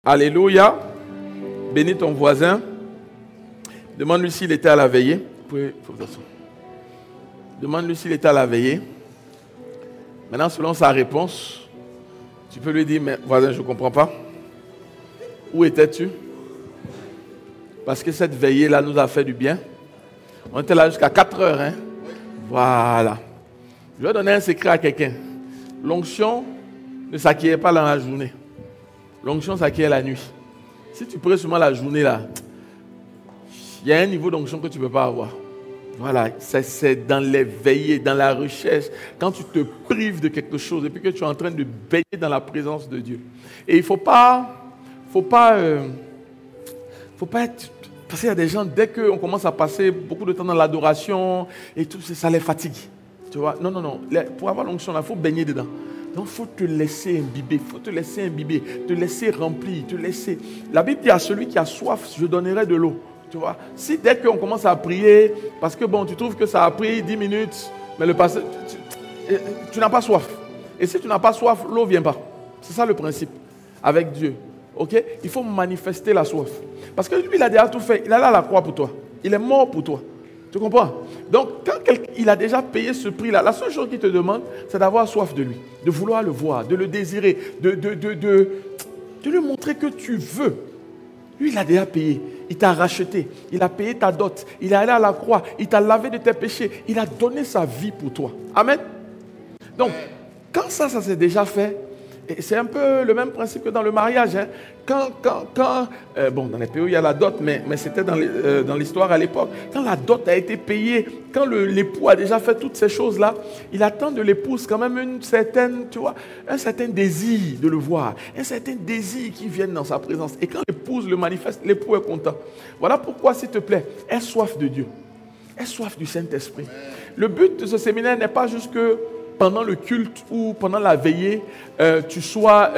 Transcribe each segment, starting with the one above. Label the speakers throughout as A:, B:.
A: Alléluia. Bénis ton voisin. Demande-lui s'il était à la veillée. Demande-lui s'il était à la veillée. Maintenant, selon sa réponse, tu peux lui dire, mais voisin, je ne comprends pas. Où étais-tu? Parce que cette veillée-là nous a fait du bien. On était là jusqu'à 4 heures. Hein? Voilà. Je vais donner un secret à quelqu'un. L'onction ne s'acquiert pas dans la journée. L'onction s'acquiert la nuit. Si tu pries seulement la journée là, il y a un niveau d'onction que tu ne peux pas avoir. Voilà, c'est dans les veillées, dans la recherche, quand tu te prives de quelque chose et puis que tu es en train de veiller dans la présence de Dieu. Et il ne faut pas être... Parce qu'il y a des gens, dès qu'on commence à passer beaucoup de temps dans l'adoration et tout, ça les fatigue. Tu vois? Non. Pour avoir l'onction, il faut baigner dedans. Donc, il faut te laisser imbiber, te laisser remplir, te laisser... La Bible dit à celui qui a soif, je donnerai de l'eau. Tu vois? Si dès qu'on commence à prier, parce que bon, tu trouves que ça a pris 10 minutes, mais le passé, tu n'as pas soif. Et si tu n'as pas soif, l'eau ne vient pas. C'est ça le principe avec Dieu. Ok? Il faut manifester la soif. Parce que lui, il a déjà tout fait. Il est allé à la croix pour toi. Il est mort pour toi. Tu comprends? Donc, quand il a déjà payé ce prix-là, la seule chose qu'il te demande, c'est d'avoir soif de lui, de vouloir le voir, de le désirer, de lui montrer que tu veux. Lui, il a déjà payé. Il t'a racheté. Il a payé ta dot. Il est allé à la croix. Il t'a lavé de tes péchés. Il a donné sa vie pour toi. Amen. Donc, quand ça s'est déjà fait, et c'est un peu le même principe que dans le mariage. Hein. Dans les pays où il y a la dot, mais c'était dans l'histoire à l'époque. Quand la dot a été payée, quand l'époux a déjà fait toutes ces choses-là, il attend de l'épouse quand même un certain désir de le voir, un certain désir qui vienne dans sa présence. Et quand l'épouse le manifeste, l'époux est content. Voilà pourquoi, s'il te plaît, aie soif de Dieu. Aie soif du Saint-Esprit. Le but de ce séminaire n'est pas juste que pendant le culte ou pendant la veillée, tu sois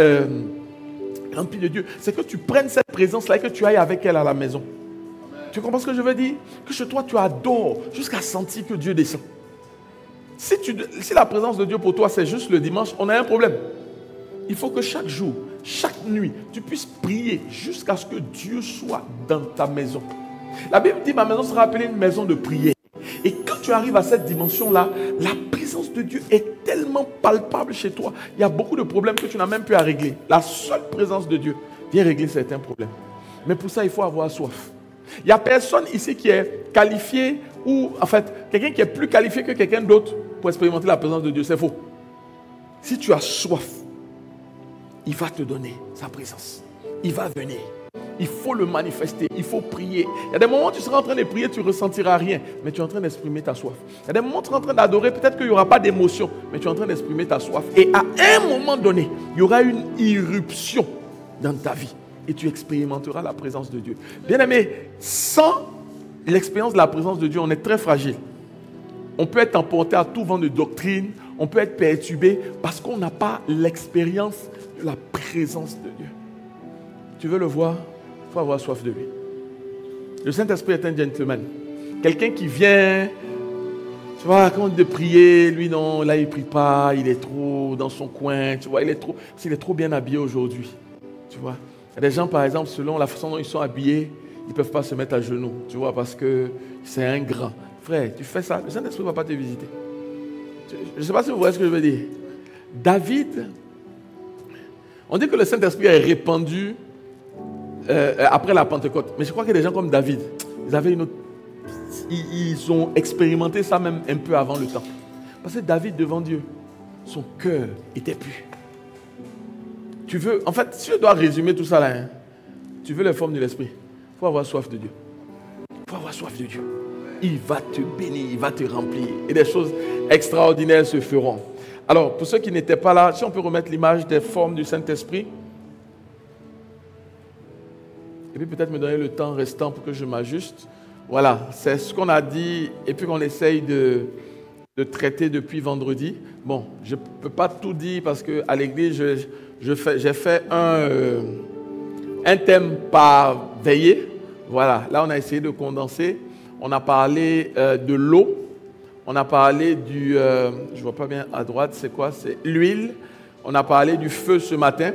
A: rempli de Dieu. C'est que tu prennes cette présence-là et que tu ailles avec elle à la maison. Amen. Tu comprends ce que je veux dire? Que chez toi, tu adores jusqu'à sentir que Dieu descend. Si la présence de Dieu pour toi, c'est juste le dimanche, on a un problème. Il faut que chaque jour, chaque nuit, tu puisses prier jusqu'à ce que Dieu soit dans ta maison. La Bible dit, ma maison sera appelée une maison de prière. Et quand tu arrives à cette dimension-là, la présence de Dieu est tellement palpable chez toi. Il y a beaucoup de problèmes que tu n'as même plus à régler. La seule présence de Dieu vient régler certains problèmes. Mais pour ça, il faut avoir soif. Il n'y a personne ici qui est qualifié ou, en fait, quelqu'un qui est plus qualifié que quelqu'un d'autre pour expérimenter la présence de Dieu. C'est faux. Si tu as soif, il va te donner sa présence. Il va venir. Il faut le manifester, il faut prier. Il y a des moments où tu seras en train de prier, tu ne ressentiras rien, mais tu es en train d'exprimer ta soif. Il y a des moments où tu seras en train d'adorer, peut-être qu'il n'y aura pas d'émotion, mais tu es en train d'exprimer ta soif. Et à un moment donné, il y aura une irruption dans ta vie et tu expérimenteras la présence de Dieu. Bien-aimé, sans l'expérience de la présence de Dieu, on est très fragile. On peut être emporté à tout vent de doctrine, on peut être perturbé parce qu'on n'a pas l'expérience de la présence de Dieu. Tu veux le voir? Il faut avoir soif de lui. Le Saint-Esprit est un gentleman. Quelqu'un qui vient, tu vois, quand on dit de prier, lui non, là il ne prie pas, il est trop dans son coin, tu vois, il est trop bien habillé aujourd'hui. Tu vois, il y a des gens par exemple, selon la façon dont ils sont habillés, ils ne peuvent pas se mettre à genoux, tu vois, parce que c'est un grand. Frère, tu fais ça, le Saint-Esprit ne va pas te visiter. Je ne sais pas si vous voyez ce que je veux dire. David, on dit que le Saint-Esprit est répandu après la Pentecôte. Mais je crois que des gens comme David, ils ont expérimenté ça même un peu avant le temps. Parce que David, devant Dieu, son cœur était pur. En fait, si je dois résumer tout ça là, hein, tu veux les formes de l'esprit, il faut avoir soif de Dieu. Il faut avoir soif de Dieu. Il va te bénir, il va te remplir. Et des choses extraordinaires se feront. Alors, pour ceux qui n'étaient pas là, si on peut remettre l'image des formes du Saint-Esprit. Et puis peut-être me donner le temps restant pour que je m'ajuste. Voilà, c'est ce qu'on a dit et puis qu'on essaye de traiter depuis vendredi. Bon, je ne peux pas tout dire parce qu'à l'église, j'ai fait un thème par veillée. Voilà, là on a essayé de condenser. On a parlé de l'eau. On a parlé je ne vois pas bien à droite, c'est quoi? C'est l'huile. On a parlé du feu ce matin.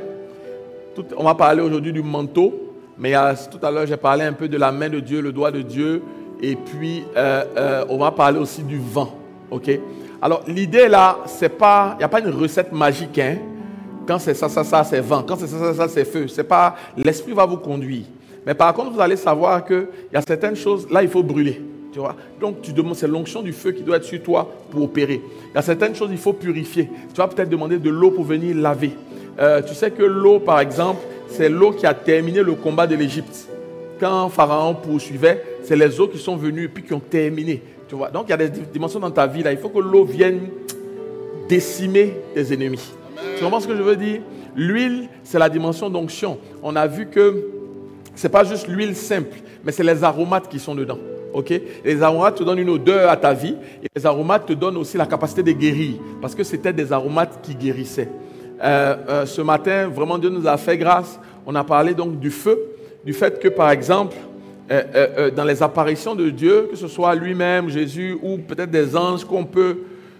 A: on va parler aujourd'hui du manteau, mais tout à l'heure j'ai parlé un peu de la main de Dieu, le doigt de Dieu, et puis on va parler aussi du vent. Ok? Alors l'idée là, il n'y a pas une recette magique. Hein? Quand c'est ça, c'est vent. Quand c'est ça, c'est feu. C'est pas, l'esprit va vous conduire. Mais par contre, vous allez savoir qu'il y a certaines choses, là il faut brûler. Tu vois? Donc tu demandes, c'est l'onction du feu qui doit être sur toi pour opérer. Il y a certaines choses, il faut purifier. Tu vas peut-être demander de l'eau pour venir laver. Tu sais que l'eau, par exemple, c'est l'eau qui a terminé le combat de l'Égypte. Quand Pharaon poursuivait, c'est les eaux qui sont venues et puis qui ont terminé. Tu vois? Donc il y a des dimensions dans ta vie là. Il faut que l'eau vienne décimer tes ennemis. Amen. Tu comprends ce que je veux dire? L'huile, c'est la dimension d'onction. On a vu que ce n'est pas juste l'huile simple, mais c'est les aromates qui sont dedans. Okay? Les aromates te donnent une odeur à ta vie et les aromates te donnent aussi la capacité de guérir parce que c'était des aromates qui guérissaient. Ce matin, vraiment Dieu nous a fait grâce. On a parlé donc du feu, du fait que par exemple, dans les apparitions de Dieu, que ce soit lui-même, Jésus ou peut-être des anges qu'on peut,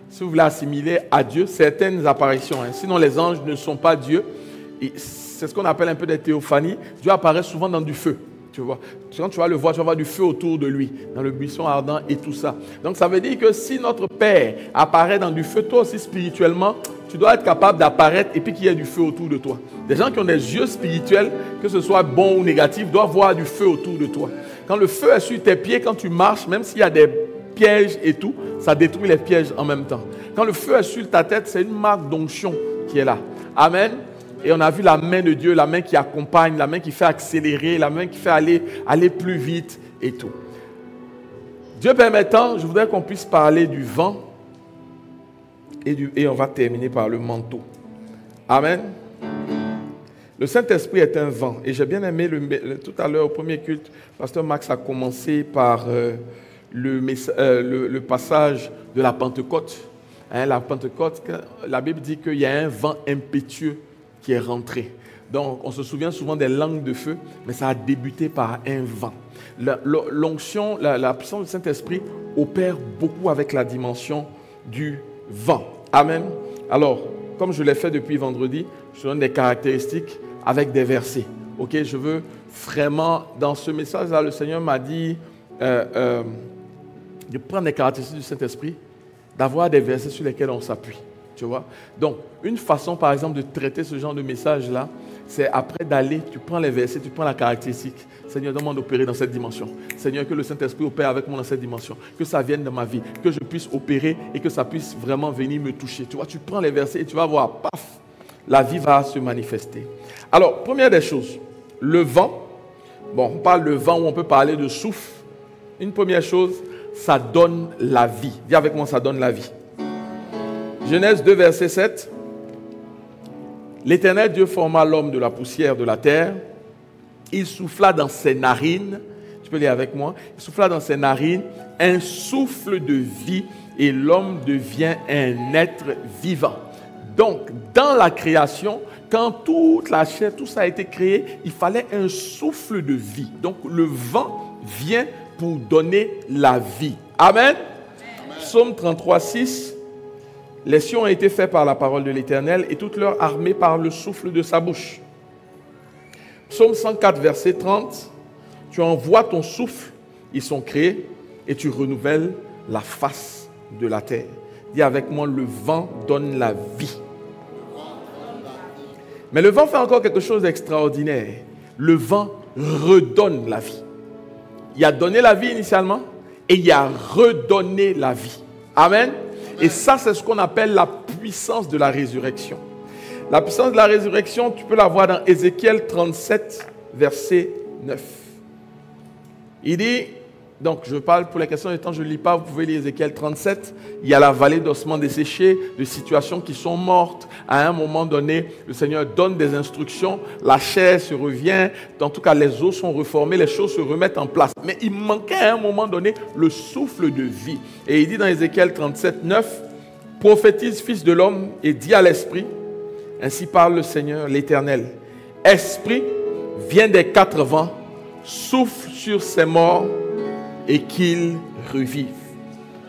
A: si vous voulez, assimiler à Dieu, certaines apparitions. Hein. Sinon, les anges ne sont pas Dieu. C'est ce qu'on appelle un peu des théophanies. Dieu apparaît souvent dans du feu. Tu vois. Quand tu vas le voir, tu vas voir du feu autour de lui, dans le buisson ardent et tout ça. Donc, ça veut dire que si notre Père apparaît dans du feu, toi aussi spirituellement, tu dois être capable d'apparaître et puis qu'il y ait du feu autour de toi. Des gens qui ont des yeux spirituels, que ce soit bon ou négatif, doivent voir du feu autour de toi. Quand le feu est sur tes pieds, quand tu marches, même s'il y a des pièges et tout, ça détruit les pièges en même temps. Quand le feu est sur ta tête, c'est une marque d'onction qui est là. Amen. Et on a vu la main de Dieu, la main qui accompagne, la main qui fait accélérer, la main qui fait aller plus vite et tout. Dieu permettant, je voudrais qu'on puisse parler du vent et on va terminer par le manteau. Amen. Le Saint-Esprit est un vent. Et j'ai bien aimé, tout à l'heure au premier culte, Pasteur Max a commencé par le passage de la Pentecôte. Hein, la Pentecôte, la Bible dit qu'il y a un vent impétueux qui est rentré. Donc, on se souvient souvent des langues de feu, mais ça a débuté par un vent. L'onction, la puissance du Saint-Esprit opère beaucoup avec la dimension du vent. Amen. Alors, comme je l'ai fait depuis vendredi, je donne des caractéristiques avec des versets. Ok, je veux vraiment, dans ce message-là, le Seigneur m'a dit de prendre les caractéristiques du Saint-Esprit, d'avoir des versets sur lesquels on s'appuie. Tu vois? Donc, une façon, par exemple, de traiter ce genre de message-là, c'est après d'aller, tu prends les versets, tu prends la caractéristique. Seigneur, demande d'opérer dans cette dimension. Seigneur, que le Saint-Esprit opère avec moi dans cette dimension. Que ça vienne dans ma vie. Que je puisse opérer et que ça puisse vraiment venir me toucher. Tu vois, tu prends les versets et tu vas voir, paf, la vie va se manifester. Alors, première des choses, le vent. Bon, on parle de vent où on peut parler de souffle. Une première chose, ça donne la vie. Dis avec moi, ça donne la vie. Genèse 2, verset 7. L'Éternel Dieu forma l'homme de la poussière de la terre. Il souffla dans ses narines. Tu peux lire avec moi. Il souffla dans ses narines un souffle de vie et l'homme devient un être vivant. Donc, dans la création, quand toute la chair, tout ça a été créé, il fallait un souffle de vie. Donc, le vent vient pour donner la vie. Amen. Amen. Psaume 33, 6. Les cieux ont été faits par la parole de l'Éternel et toute leur armée par le souffle de sa bouche. Psaume 104, verset 30. Tu envoies ton souffle, ils sont créés et tu renouvelles la face de la terre. Dis avec moi, le vent donne la vie. Mais le vent fait encore quelque chose d'extraordinaire. Le vent redonne la vie. Il a donné la vie initialement et il a redonné la vie. Amen. Et ça, c'est ce qu'on appelle la puissance de la résurrection. La puissance de la résurrection, tu peux la voir dans Ézéchiel 37, verset 9. Il dit, donc je parle pour les questions de temps, je ne lis pas, vous pouvez lire Ézéchiel 37. Il y a la vallée d'ossements desséchés, de situations qui sont mortes. À un moment donné, le Seigneur donne des instructions, la chair se revient, en tout cas les os sont reformés, les choses se remettent en place. Mais il manquait à un moment donné le souffle de vie. Et il dit dans Ézéchiel 37, 9, « Prophétise, fils de l'homme, et dis à l'esprit, ainsi parle le Seigneur, l'Éternel, esprit, viens des quatre vents, souffle sur ces morts, et qu'ils revivent. »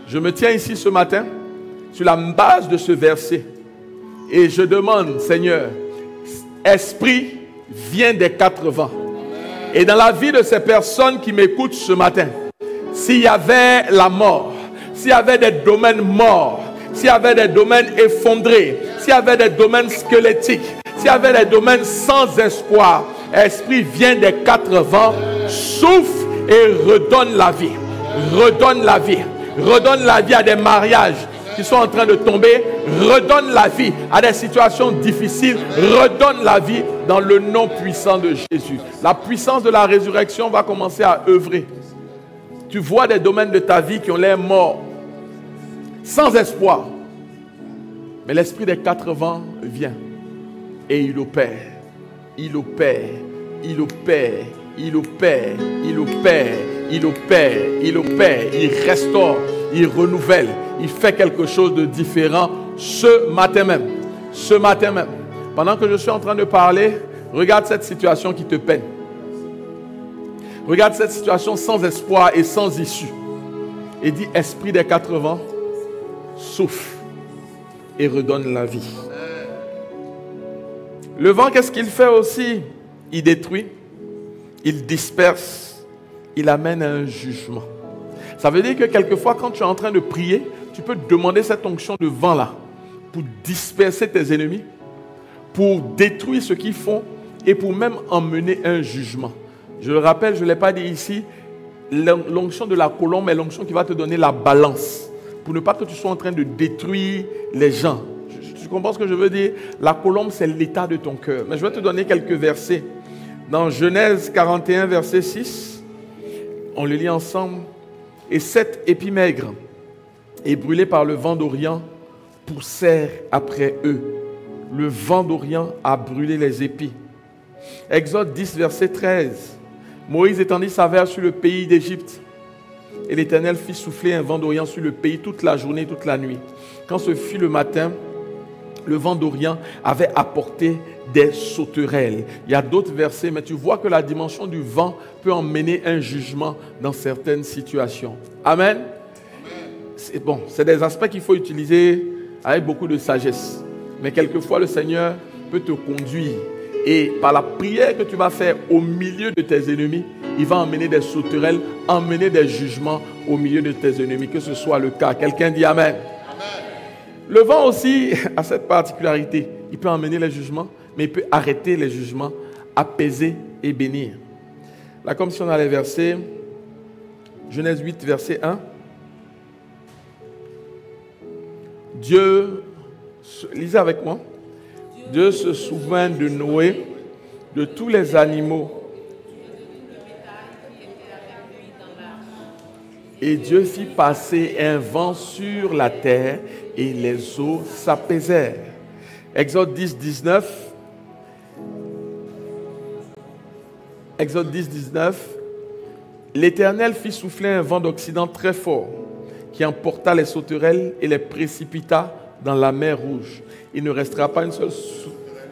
A: Je me tiens ici ce matin sur la base de ce verset et je demande, Seigneur, esprit, vient des 4 vents. Et dans la vie de ces personnes qui m'écoutent ce matin, s'il y avait la mort, s'il y avait des domaines morts, s'il y avait des domaines effondrés, s'il y avait des domaines squelettiques, s'il y avait des domaines sans espoir, Esprit vient des 4 vents, souffle et redonne la vie. Redonne la vie. Redonne la vie à des mariages qui sont en train de tomber. Redonne la vie à des situations difficiles. Redonne la vie dans le nom puissant de Jésus. La puissance de la résurrection va commencer à œuvrer. Tu vois des domaines de ta vie qui ont l'air morts, sans espoir. Mais l'esprit des 4 vents vient et il opère. Il opère, il opère, il opère, il opère, il opère, il opère, il restaure, il renouvelle, il fait quelque chose de différent ce matin même. Ce matin même. Pendant que je suis en train de parler, regarde cette situation qui te peine. Regarde cette situation sans espoir et sans issue. Et dis, esprit des 4 vents, souffle et redonne la vie. Le vent, qu'est-ce qu'il fait aussi? Il détruit, il disperse, il amène à un jugement. Ça veut dire que quelquefois, quand tu es en train de prier, tu peux demander cette onction de vent-là pour disperser tes ennemis, pour détruire ce qu'ils font et pour même emmener un jugement. Je le rappelle, je ne l'ai pas dit ici, l'onction de la colombe est l'onction qui va te donner la balance pour ne pas que tu sois en train de détruire les gens. Tu comprends ce que je veux dire? La colombe, c'est l'état de ton cœur. Mais je vais te donner quelques versets. Dans Genèse 41, verset 6, on le lit ensemble. Et 7 épis maigres et brûlés par le vent d'Orient poussèrent après eux. Le vent d'Orient a brûlé les épis. Exode 10, verset 13. Moïse étendit sa verge sur le pays d'Égypte. Et l'Éternel fit souffler un vent d'Orient sur le pays toute la journée et toute la nuit. Quand ce fut le matin, le vent d'Orient avait apporté des sauterelles. Il y a d'autres versets, mais tu vois que la dimension du vent peut emmener un jugement dans certaines situations. Amen. C'est bon, c'est des aspects qu'il faut utiliser avec beaucoup de sagesse. Mais quelquefois, le Seigneur peut te conduire. Et par la prière que tu vas faire au milieu de tes ennemis, il va emmener des sauterelles, emmener des jugements au milieu de tes ennemis, que ce soit le cas. Quelqu'un dit Amen. Le vent aussi a cette particularité. Il peut emmener les jugements, mais il peut arrêter les jugements, apaiser et bénir. Là, comme si on a les versets, Genèse 8, verset 1. Dieu, lisez avec moi. Dieu se souvint de Noé, de tous les animaux. Et Dieu fit passer un vent sur la terre et les eaux s'apaisèrent. Exode 10, 19. Exode 10, 19. L'Éternel fit souffler un vent d'Occident très fort qui emporta les sauterelles et les précipita dans la mer Rouge. Il ne restera pas une seule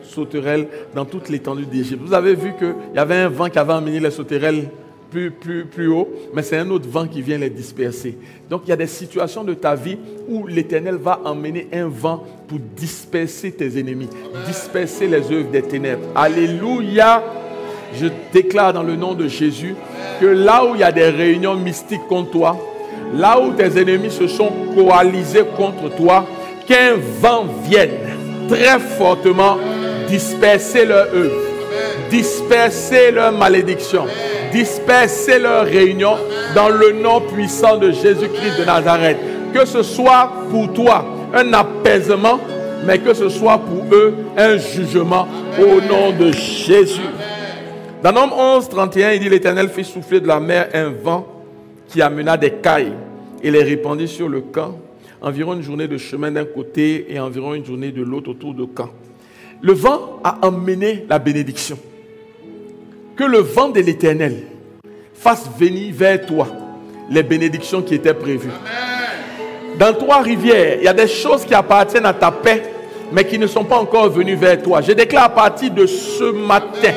A: sauterelle dans toute l'étendue d'Égypte. Vous avez vu qu'il y avait un vent qui avait emmené les sauterelles plus haut, mais c'est un autre vent qui vient les disperser. Donc il y a des situations de ta vie où l'Éternel va emmener un vent pour disperser tes ennemis, disperser les œuvres des ténèbres. Alléluia! Je déclare dans le nom de Jésus que là où il y a des réunions mystiques contre toi, là où tes ennemis se sont coalisés contre toi, qu'un vent vienne très fortement disperser leurs œuvres, disperser leurs malédictions, disperser leurs réunions dans le nom puissant de Jésus-Christ de Nazareth. Que ce soit pour toi un apaisement, mais que ce soit pour eux un jugement au nom de Jésus. Dans Nombre 11, 31, il dit: l'Éternel fit souffler de la mer un vent qui amena des cailles et les répandit sur le camp, environ une journée de chemin d'un côté et environ une journée de l'autre autour du camp. Le vent a emmené la bénédiction. Que le vent de l'Éternel fasse venir vers toi les bénédictions qui étaient prévues. Dans Trois-Rivières, il y a des choses qui appartiennent à ta paix, mais qui ne sont pas encore venues vers toi. Je déclare à partir de ce matin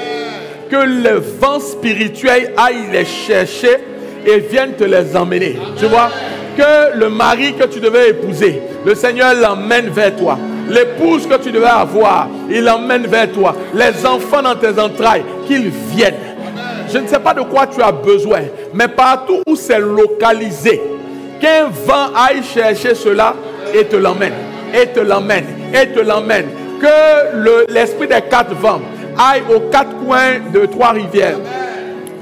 A: que le vent spirituel aille les chercher et vienne te les emmener. Tu vois, que le mari que tu devais épouser, le Seigneur l'emmène vers toi. l'épouse que tu devais avoir, il l'emmène vers toi. Les enfants dans tes entrailles, qu'ils viennent. Je ne sais pas de quoi tu as besoin, mais partout où c'est localisé, qu'un vent aille chercher cela et te l'emmène, et te l'emmène, et te l'emmène. Que l'esprit des quatre vents aille aux quatre coins de Trois-Rivières,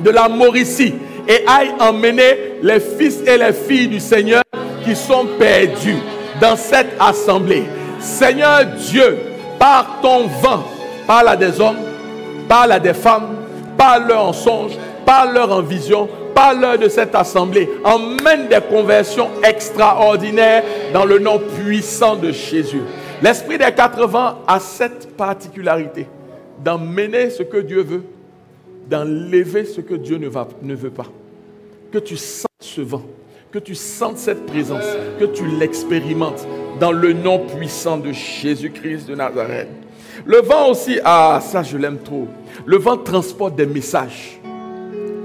A: de la Mauricie, et aille emmener les fils et les filles du Seigneur qui sont perdus dans cette assemblée. Seigneur Dieu, par ton vent, parle à des hommes, parle à des femmes, parle-leur en songe, parle-leur en vision, parle-leur de cette assemblée. Emmène des conversions extraordinaires dans le nom puissant de Jésus. L'esprit des quatre vents a cette particularité d'emmener ce que Dieu veut, d'enlever ce que Dieu ne veut pas. Que tu sentes ce vent, que tu sentes cette présence, que tu l'expérimentes dans le nom puissant de Jésus-Christ de Nazareth. Le vent aussi, ça je l'aime trop. Le vent transporte des messages.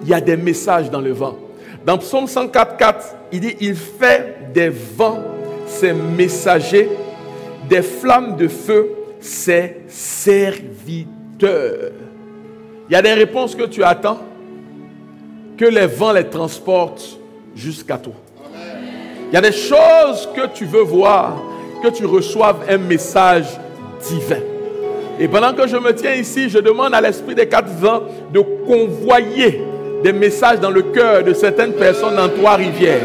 A: Il y a des messages dans le vent. Dans Psaume 104:4, il dit, il fait des vents ses messagers, des flammes de feu ses serviteurs. Il y a des réponses que tu attends, que les vents les transportent jusqu'à toi. Il y a des choses que tu veux voir, que tu reçoives un message divin. Et pendant que je me tiens ici, je demande à l'esprit des quatre vents de convoyer des messages dans le cœur de certaines personnes dans Trois-Rivières.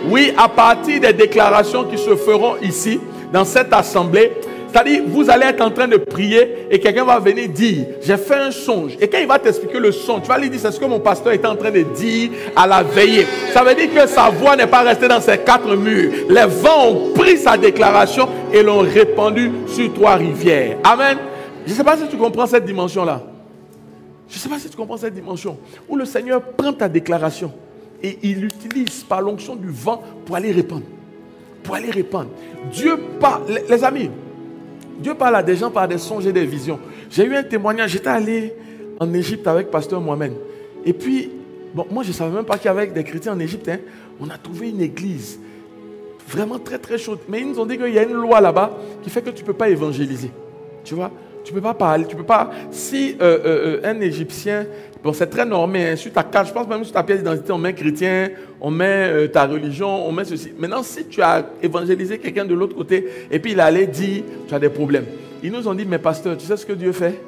A: Oui, à partir des déclarations qui se feront ici, dans cette assemblée, c'est-à-dire, vous allez être en train de prier et quelqu'un va venir dire, j'ai fait un songe. Et quand il va t'expliquer le songe, tu vas lui dire, c'est ce que mon pasteur était en train de dire à la veillée. Ça veut dire que sa voix n'est pas restée dans ces quatre murs. Les vents ont pris sa déclaration et l'ont répandue sur Trois-Rivières. Amen. Je ne sais pas si tu comprends cette dimension-là. Je ne sais pas si tu comprends cette dimension où le Seigneur prend ta déclaration et il l'utilise par l'onction du vent pour aller répandre. Pour aller répandre. Dieu parle, les amis, Dieu parle à des gens par des songes et des visions. J'ai eu un témoignage, j'étais allé en Égypte avec Pasteur Mohamed. Et puis, bon, moi je ne savais même pas qu'il y avait des chrétiens en Égypte. Hein. On a trouvé une église vraiment très très chaude. Mais ils nous ont dit qu'il y a une loi là-bas qui fait que tu ne peux pas évangéliser. Tu vois? Tu ne peux pas parler, tu peux pas. Si un Égyptien, bon c'est très normé, hein, sur ta carte, je pense même sur ta pièce d'identité, on met chrétien, on met ta religion, on met ceci. Maintenant, si tu as évangélisé quelqu'un de l'autre côté, et puis il allait dire, tu as des problèmes. Ils nous ont dit, mais pasteur, tu sais ce que Dieu fait?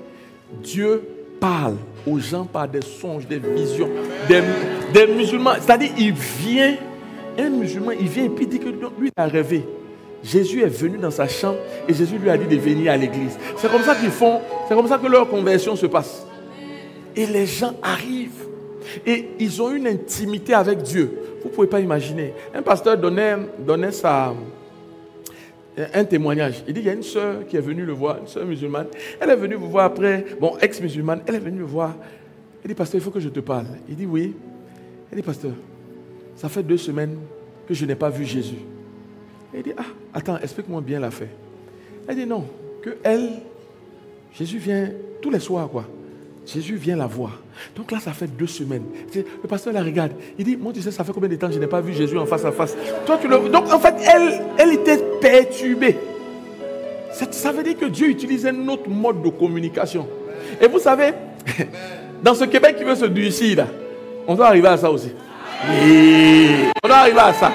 A: Dieu parle aux gens par des songes, des visions, des musulmans. C'est-à-dire, il vient, un musulman, il vient et puis il dit que lui, il a rêvé. Jésus est venu dans sa chambre et Jésus lui a dit de venir à l'église. C'est comme ça qu'ils font, c'est comme ça que leur conversion se passe. Et les gens arrivent et ils ont une intimité avec Dieu. Vous ne pouvez pas imaginer. Un pasteur donnait un témoignage. Il dit, il y a une sœur qui est venue le voir, une sœur musulmane. Elle est venue vous voir après, bon, ex-musulmane, elle est venue le voir. Elle dit, pasteur, il faut que je te parle. Il dit, oui. Elle dit, pasteur, ça fait 2 semaines que je n'ai pas vu Jésus. Elle dit, attends, explique-moi bien l'affaire. Elle dit, non, que Jésus vient tous les soirs, quoi. Jésus vient la voir. Donc là, ça fait 2 semaines. Le pasteur la regarde. Il dit, moi, tu sais, ça fait combien de temps que je n'ai pas vu Jésus en face à face. Toi, donc, en fait, elle était perturbée. Ça veut dire que Dieu utilise un autre mode de communication. Et vous savez, dans ce Québec qui veut se durcir, là, on doit arriver à ça aussi. Oui, on doit arriver à ça.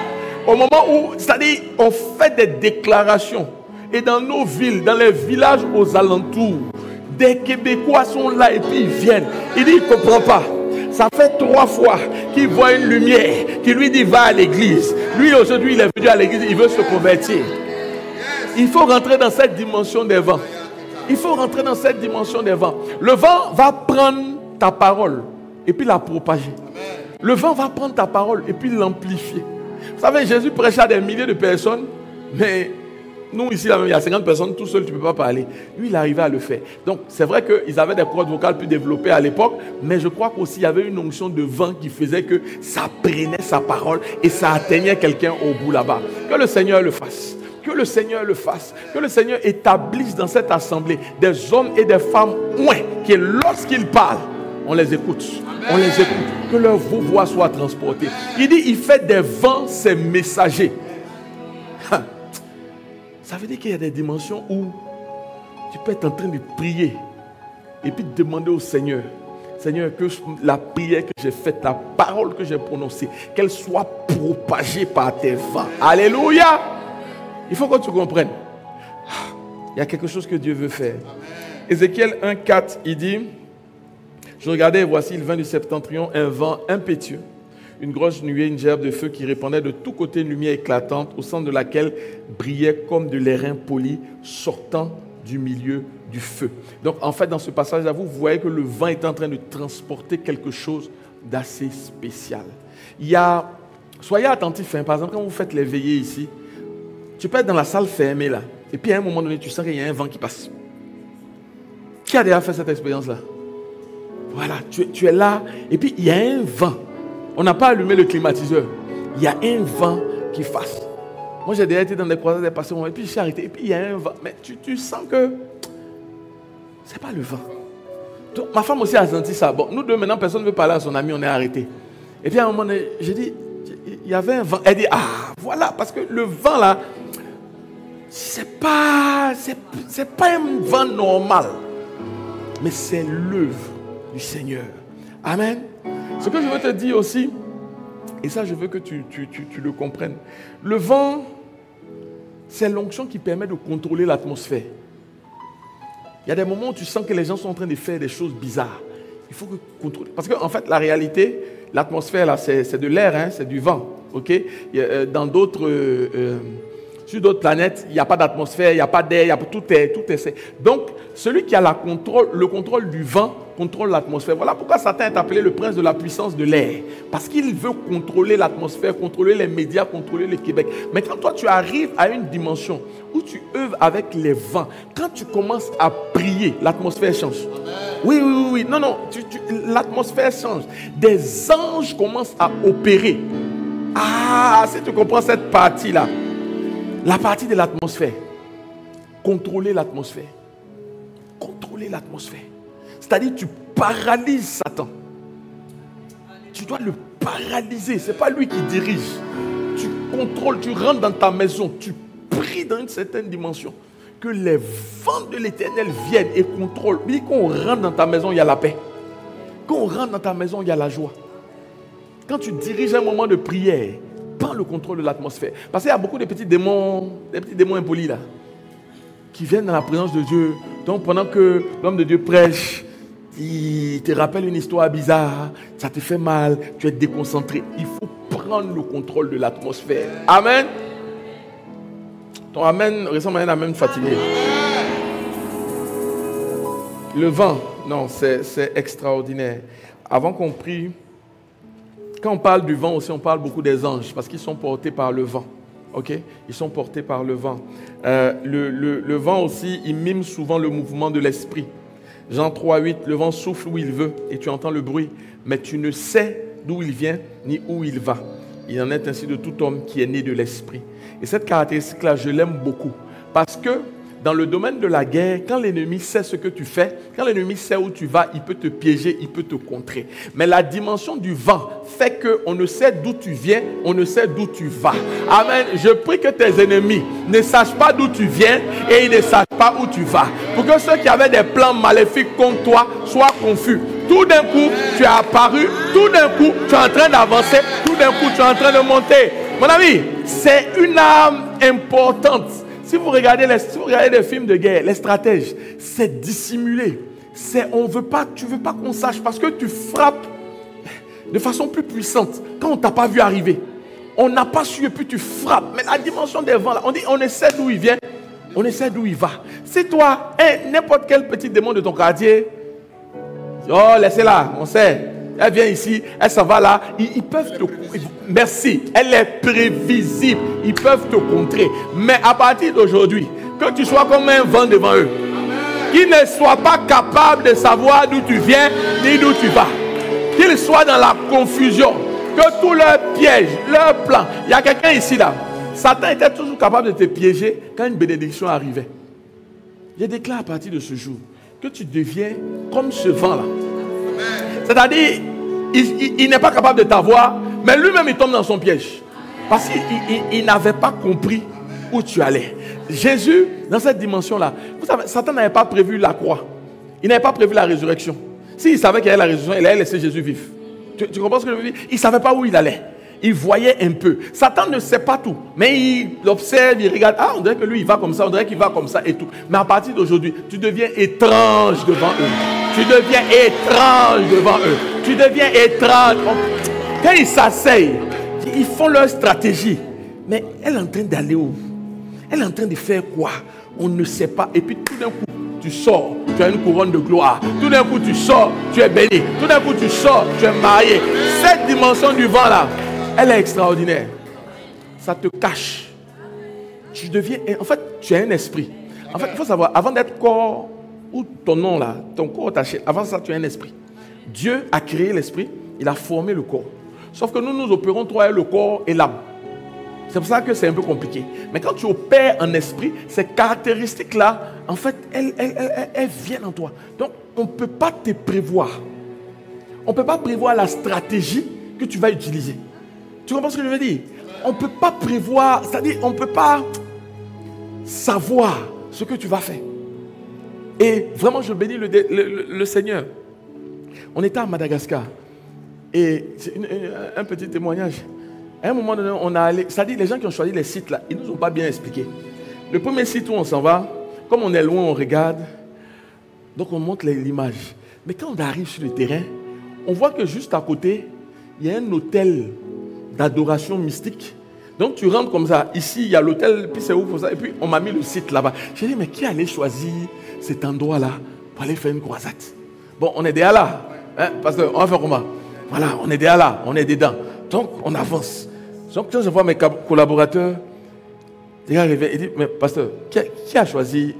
A: Au moment où, c'est-à-dire, on fait des déclarations. Et dans nos villes, dans les villages aux alentours, des Québécois sont là et puis ils viennent. Il dit, il ne comprend pas. Ça fait 3 fois qu'il voit une lumière qui lui dit, va à l'église. Lui, aujourd'hui, il est venu à l'église, il veut se convertir. Il faut rentrer dans cette dimension des vents. Il faut rentrer dans cette dimension des vents. Le vent va prendre ta parole et puis la propager. Le vent va prendre ta parole et puis l'amplifier. Vous savez, Jésus prêchait à des milliers de personnes, mais nous ici, il y a 50 personnes, tout seul, tu ne peux pas parler. Lui, il arrivait à le faire. Donc, c'est vrai qu'ils avaient des cordes vocales plus développées à l'époque, mais je crois qu'aussi, il y avait une onction de vent qui faisait que ça prenait sa parole et ça atteignait quelqu'un au bout là-bas. Que le Seigneur le fasse. Que le Seigneur le fasse. Que le Seigneur établisse dans cette assemblée des hommes et des femmes qui, lorsqu'ils parlent, on les écoute. On les écoute. Que leur voix soit transportée. Il dit, il fait des vents ses messagers. Ça veut dire qu'il y a des dimensions où tu peux être en train de prier et puis demander au Seigneur, Seigneur, que la prière que j'ai faite, la parole que j'ai prononcée, qu'elle soit propagée par tes vents. Alléluia! Il faut que tu comprennes. Il y a quelque chose que Dieu veut faire. Ézéchiel 1,4, il dit, je regardais et voici, il vint du septentrion un vent impétueux, une grosse nuée, une gerbe de feu qui répandait de tous côtés une lumière éclatante, au centre de laquelle brillait comme de l'airain poli sortant du milieu du feu. Donc en fait, dans ce passage-là, vous voyez que le vent est en train de transporter quelque chose d'assez spécial. Soyez attentifs, par exemple, quand vous faites les veillées ici, tu peux être dans la salle fermée là, et puis à un moment donné, tu sens qu'il y a un vent qui passe. Qui a déjà fait cette expérience-là? Voilà, tu es là, et puis il y a un vent. On n'a pas allumé le climatiseur. Il y a un vent qui passe. Moi, j'ai déjà été dans des croisades des pasteurs, et puis je suis arrêté, et puis il y a un vent. Mais tu sens que ce n'est pas le vent. Donc, ma femme aussi a senti ça. Bon, nous deux, maintenant, personne ne veut parler à son ami, on est arrêté. Et puis à un moment donné, j'ai dit, il y avait un vent. Elle dit, ah, voilà, parce que le vent là, c'est pas un vent normal, mais c'est l'œuvre du Seigneur. Amen. Ce que je veux te dire aussi, et ça je veux que tu le comprennes, le vent, c'est l'onction qui permet de contrôler l'atmosphère. Il y a des moments où tu sens que les gens sont en train de faire des choses bizarres. Il faut que contrôler. Parce qu'en fait, la réalité, l'atmosphère, là, c'est de l'air, hein, c'est du vent. Okay? Sur d'autres planètes, il n'y a pas d'atmosphère, il n'y a pas d'air, tout est. Donc, celui qui a le contrôle du vent, contrôle l'atmosphère. Voilà pourquoi Satan est appelé le prince de la puissance de l'air. Parce qu'il veut contrôler l'atmosphère, contrôler les médias, contrôler le Québec. Mais quand toi, tu arrives à une dimension où tu œuvres avec les vents, quand tu commences à prier, l'atmosphère change. Oui. Non, l'atmosphère change. Des anges commencent à opérer. Ah, si tu comprends cette partie-là, la partie de l'atmosphère, contrôler l'atmosphère. Contrôler l'atmosphère. C'est-à-dire tu paralyses Satan. Tu dois le paralyser. Ce n'est pas lui qui dirige. Tu contrôles, tu rentres dans ta maison, tu pries dans une certaine dimension. Que les vents de l'Éternel viennent et contrôlent. Mais quand on rentre dans ta maison, il y a la paix. Quand on rentre dans ta maison, il y a la joie. Quand tu diriges un moment de prière, prends le contrôle de l'atmosphère. Parce qu'il y a beaucoup de petits démons impolis là, qui viennent dans la présence de Dieu. Donc pendant que l'homme de Dieu prêche, il te rappelle une histoire bizarre, ça te fait mal, tu es déconcentré. Il faut prendre le contrôle de l'atmosphère. Amen. Ton amen ressemble à un amen fatigué. Le vent, non, c'est extraordinaire. Avant qu'on prie, quand on parle du vent aussi, on parle beaucoup des anges, parce qu'ils sont portés par le vent. Ok? Ils sont portés par le vent. Le vent aussi, il mime souvent le mouvement de l'esprit. Jean 3,8, le vent souffle où il veut et tu entends le bruit, mais tu ne sais d'où il vient ni où il va. Il en est ainsi de tout homme qui est né de l'esprit. Et cette caractéristique-là, je l'aime beaucoup. Parce que dans le domaine de la guerre, quand l'ennemi sait ce que tu fais, quand l'ennemi sait où tu vas, il peut te piéger, il peut te contrer. Mais la dimension du vent fait qu'on ne sait d'où tu viens, on ne sait d'où tu vas. Amen. Je prie que tes ennemis ne sachent pas d'où tu viens et ils ne sachent pas où tu vas. Pour que ceux qui avaient des plans maléfiques contre toi soient confus. Tout d'un coup, tu es apparu, tout d'un coup, tu es en train d'avancer, tout d'un coup, tu es en train de monter. Mon ami, c'est une arme importante. Si vous regardez des films de guerre, les stratèges, c'est dissimulé. Tu ne veux pas qu'on sache parce que tu frappes de façon plus puissante quand on ne t'a pas vu arriver. On n'a pas su et puis tu frappes. Mais la dimension des vents, là, on dit on essaie d'où il vient, on essaie d'où il va. Si toi, n'importe quel petit démon de ton quartier, oh, laissez-la, on sait. Elle vient ici, elle s'en va là. Ils peuvent te... Merci. Elle est prévisible. Ils peuvent te contrer. Mais à partir d'aujourd'hui, que tu sois comme un vent devant eux. Qu'ils ne soient pas capables de savoir d'où tu viens ni d'où tu vas. Qu'ils soient dans la confusion. Que tous leurs pièges, leurs plans. Il y a quelqu'un ici là. Satan était toujours capable de te piéger quand une bénédiction arrivait. Je déclare à partir de ce jour que tu deviens comme ce vent là. C'est-à-dire, il n'est pas capable de t'avoir, mais lui-même il tombe dans son piège. Parce qu'il n'avait pas compris où tu allais. Jésus, dans cette dimension-là, vous savez, Satan n'avait pas prévu la croix. Il n'avait pas prévu la résurrection. S'il savait qu'il y avait la résurrection, il allait laisser Jésus vivre. Tu comprends ce que je veux dire? Il ne savait pas où il allait. Il voyait un peu. Satan ne sait pas tout. Mais il observe, il regarde. Ah, on dirait que lui, il va comme ça. On dirait qu'il va comme ça et tout. Mais à partir d'aujourd'hui, tu deviens étrange devant eux. Tu deviens étrange devant eux. Tu deviens étrange. Quand ils s'asseyent, ils font leur stratégie. Mais elle est en train d'aller où? Elle est en train de faire quoi? On ne sait pas. Et puis tout d'un coup, tu sors, tu as une couronne de gloire. Tout d'un coup, tu sors, tu es béni. Tout d'un coup, tu sors, tu es marié. Cette dimension du vent là, elle est extraordinaire. Ça te cache. Tu deviens, en fait, tu as un esprit. En fait, il faut savoir, avant d'être corps, ou ton nom là, ton corps taché, avant ça, tu as un esprit. Dieu a créé l'esprit, il a formé le corps. Sauf que nous opérons toi et le corps et l'âme. C'est pour ça que c'est un peu compliqué. Mais quand tu opères en esprit, ces caractéristiques-là, en fait, elles viennent en toi. Donc, on ne peut pas te prévoir. On ne peut pas prévoir la stratégie que tu vas utiliser. Tu comprends ce que je veux dire? On ne peut pas prévoir, c'est-à-dire, on ne peut pas savoir ce que tu vas faire. Et vraiment, je bénis le Seigneur. On était à Madagascar. Et c'est un petit témoignage. À un moment donné, on a allé, c'est-à-dire les gens qui ont choisi les sites là, ils ne nous ont pas bien expliqué. Le premier site où on s'en va, comme on est loin, on regarde, donc on montre l'image. Mais quand on arrive sur le terrain, on voit que juste à côté, il y a un hôtel d'adoration mystique. Donc tu rentres comme ça, ici il y a l'hôtel, puis c'est où pour ça, et puis on m'a mis le site là-bas. J'ai dit, mais qui allait choisir cet endroit-là pour aller faire une croisade? Bon, on est déjà là, hein, parce qu'on va faire comment? Voilà, on est déjà là, on est dedans. Donc, on avance. Donc, quand je vois mes collaborateurs, les gars arrivent, ils disent, mais pasteur, qui a choisi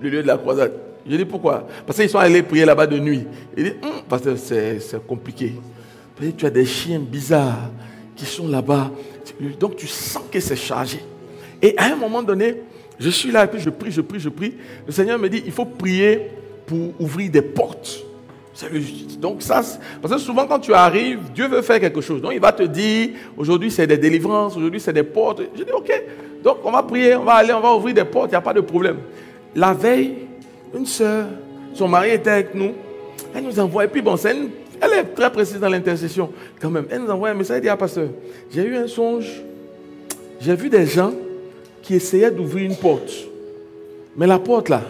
A: le lieu de la croisade? Je dis, pourquoi? Parce qu'ils sont allés prier là-bas de nuit. Il dit, pasteur, c'est compliqué. Tu as des chiens bizarres qui sont là-bas. Donc, tu sens que c'est chargé. Et à un moment donné, je suis là et puis je prie. Le Seigneur me dit, il faut prier pour ouvrir des portes. Donc ça, parce que souvent quand tu arrives, Dieu veut faire quelque chose. Donc il va te dire, aujourd'hui c'est des délivrances, aujourd'hui c'est des portes. Je dis ok, donc on va prier, on va aller, on va ouvrir des portes, il n'y a pas de problème. La veille, une soeur, son mari était avec nous, elle nous envoie, et puis bon, elle est très précise dans l'intercession quand même. Elle nous envoie un message, elle dit, ah pasteur, j'ai eu un songe, j'ai vu des gens qui essayaient d'ouvrir une porte. Mais la porte là,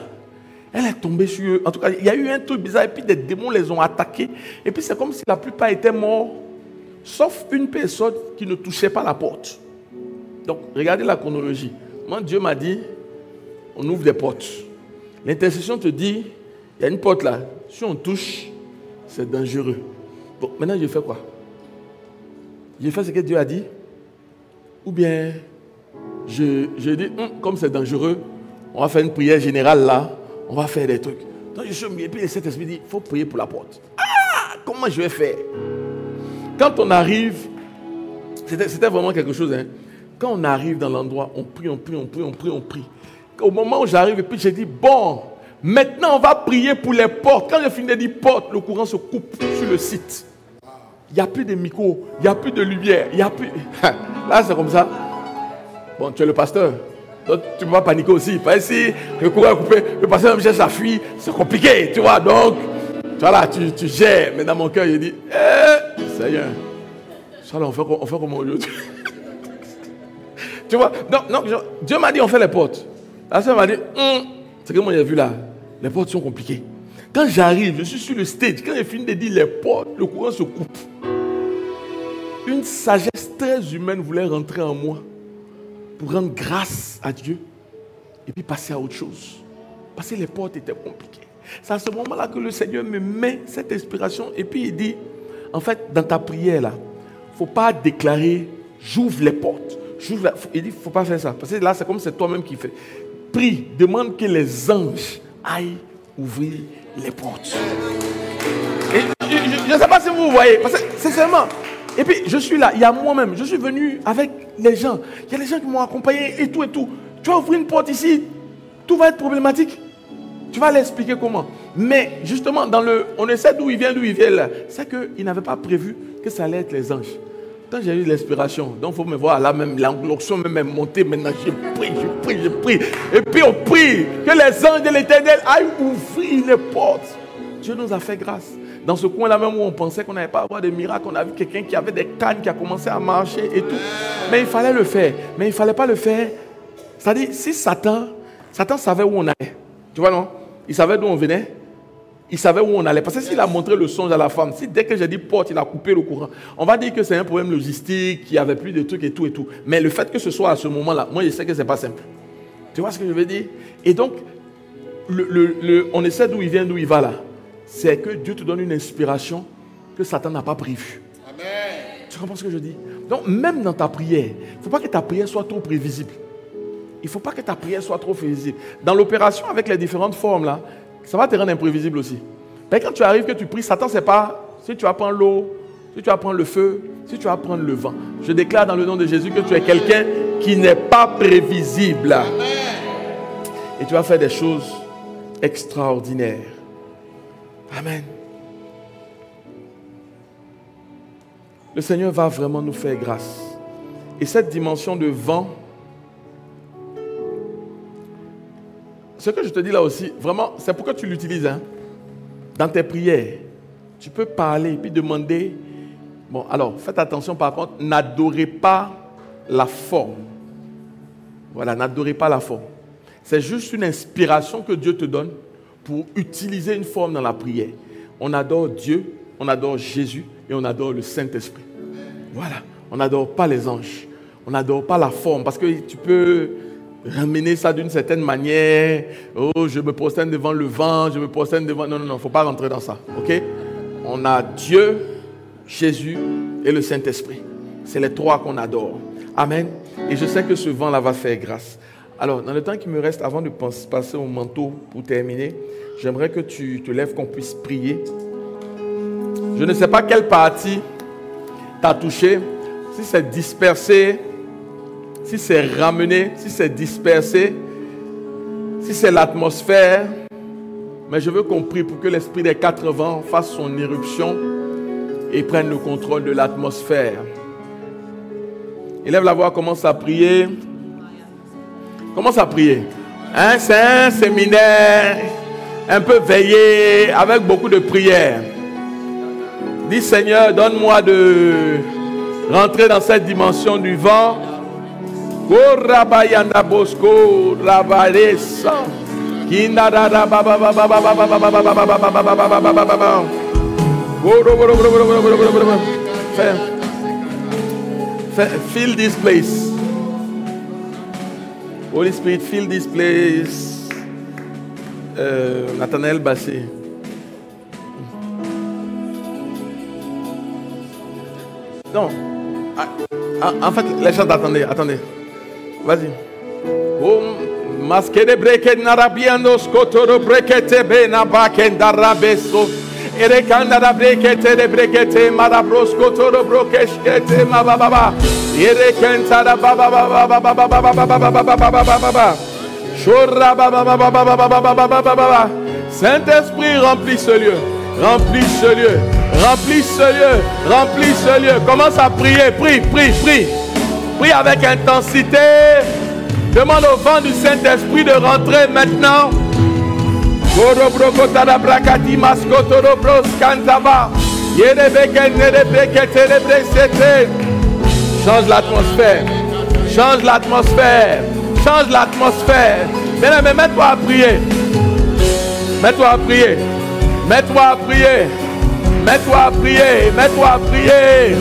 A: elle est tombée sur eux. En tout cas, il y a eu un truc bizarre et puis des démons les ont attaqués. Et puis c'est comme si la plupart étaient morts, sauf une personne qui ne touchait pas la porte. Donc, regardez la chronologie. Moi, Dieu m'a dit, on ouvre des portes. L'intercession te dit, il y a une porte là. Si on touche, c'est dangereux. Bon, maintenant, je fais quoi? Je fais ce que Dieu a dit? Ou bien, je dis, comme c'est dangereux, on va faire une prière générale là. On va faire des trucs. Donc je suis au milieu, et puis le Saint-Esprit dit, il faut prier pour la porte. Ah, comment je vais faire? Quand on arrive, c'était vraiment quelque chose. Hein. Quand on arrive dans l'endroit, on prie. Au moment où j'arrive, et puis j'ai dit, bon, maintenant on va prier pour les portes. Quand je finis de dire porte, le courant se coupe sur le site. Il n'y a plus de micro, il n'y a plus de lumière, il n'y a plus... Là, c'est comme ça. Bon, tu es le pasteur. Donc tu ne vas pas paniquer aussi. Parce que si le courant est coupé, le pasteur me cherche à fuir, c'est compliqué, tu vois. Donc, voilà, tu gères. Mais dans mon cœur, je dis, Seigneur, ça là, on fait comment aujourd'hui? Tu vois, donc, Dieu m'a dit, on fait les portes. La sœur m'a dit, c'est que moi j'ai vu là, les portes sont compliquées. Quand j'arrive, je suis sur le stage, quand j'ai fini de dire les portes, le courant se coupe. Une sagesse très humaine voulait rentrer en moi pour rendre grâce à Dieu et puis passer à autre chose. Parce que les portes étaient compliquées. C'est à ce moment-là que le Seigneur me met cette inspiration et puis il dit, en fait, dans ta prière là, il ne faut pas déclarer, j'ouvre les portes. Il dit, il ne faut pas faire ça. Parce que là, c'est comme c'est toi-même qui fais. Prie, demande que les anges aillent ouvrir les portes. Et je ne sais pas si vous voyez, parce que c'est seulement... Et puis, je suis là, il y a moi-même, je suis venu avec les gens. Il y a des gens qui m'ont accompagné et tout. Tu vas ouvrir une porte ici, tout va être problématique. Tu vas l'expliquer comment. Mais justement, on ne sait d'où il vient là. C'est qu'il n'avait pas prévu que ça allait être les anges. Quand j'ai eu l'inspiration, donc il faut me voir là même, l'onction même est montée maintenant, je prie. Et puis on prie que les anges de l'Éternel aillent ouvrir les portes. Dieu nous a fait grâce. Dans ce coin-là même où on pensait qu'on n'allait pas avoir de miracles, on a vu quelqu'un qui avait des cannes qui a commencé à marcher et tout. Mais il fallait le faire. Mais il ne fallait pas le faire. C'est-à-dire, si Satan savait où on allait. Tu vois non? Il savait d'où on venait. Il savait où on allait. Parce que s'il a montré le songe à la femme, si dès que j'ai dit porte, il a coupé le courant, on va dire que c'est un problème logistique, qu'il n'y avait plus de trucs et tout. Mais le fait que ce soit à ce moment-là, moi je sais que ce n'est pas simple. Tu vois ce que je veux dire? Et donc, on essaie d'où il vient, d'où il va là. C'est que Dieu te donne une inspiration que Satan n'a pas prévue. Amen. Tu comprends ce que je dis? Donc, même dans ta prière, il ne faut pas que ta prière soit trop prévisible. Il ne faut pas que ta prière soit trop prévisible. Dans l'opération avec les différentes formes là, ça va te rendre imprévisible aussi. Mais quand tu arrives, que tu pries, Satan ne sait pas si tu vas prendre l'eau, si tu vas prendre le feu, si tu vas prendre le vent. Je déclare dans le nom de Jésus que tu es quelqu'un qui n'est pas prévisible. Amen. Et tu vas faire des choses extraordinaires. Amen. Le Seigneur va vraiment nous faire grâce. Et cette dimension de vent, ce que je te dis là aussi, vraiment, c'est pour que tu l'utilises. Hein. Dans tes prières, tu peux parler et puis demander. Bon, alors, faites attention par contre, n'adorez pas la forme. Voilà, n'adorez pas la forme. C'est juste une inspiration que Dieu te donne pour utiliser une forme dans la prière. On adore Dieu, on adore Jésus et on adore le Saint-Esprit. Voilà, on n'adore pas les anges. On n'adore pas la forme parce que tu peux ramener ça d'une certaine manière. Oh, je me prosterne devant le vent, je me prosterne devant... Non, il ne faut pas rentrer dans ça. Ok? On a Dieu, Jésus et le Saint-Esprit. C'est les trois qu'on adore. Amen. Et je sais que ce vent-là va faire grâce. Alors, dans le temps qui me reste, avant de passer au manteau pour terminer, j'aimerais que tu te lèves, qu'on puisse prier. Je ne sais pas quelle partie t'a touché, si c'est dispersé, si c'est ramené, si c'est dispersé, si c'est l'atmosphère, mais je veux qu'on prie pour que l'esprit des 4 vents fasse son irruption et prenne le contrôle de l'atmosphère. Élève la voix, commence à prier. Commence à prier. Hein, c'est un séminaire un peu veillé, avec beaucoup de prières. Dis Seigneur, donne-moi de rentrer dans cette dimension du vent. Feel this place. Holy Spirit, fill this place. Nathanaël Bassé. Non. En fait, les chants, attendez. Vas-y. Oh, masque de breke narabiano skotoro brekete bena baken darabeso. Erekanda da brekete de brekete marabrosko toro brokeshkete mababa. Erekenta da baba baba baba baba. Shora baba baba. Saint-Esprit, remplis ce lieu. Remplis ce lieu. Remplis ce lieu. Remplis ce lieu. Commence à prier. Prie. Prie avec intensité. Demande au vent du Saint-Esprit de rentrer maintenant. Change l'atmosphère. Change l'atmosphère. Change l'atmosphère. Bien-aimé, mets-toi à prier. Mets-toi à prier. Mets-toi à prier. Mets-toi à prier. Mets-toi à prier.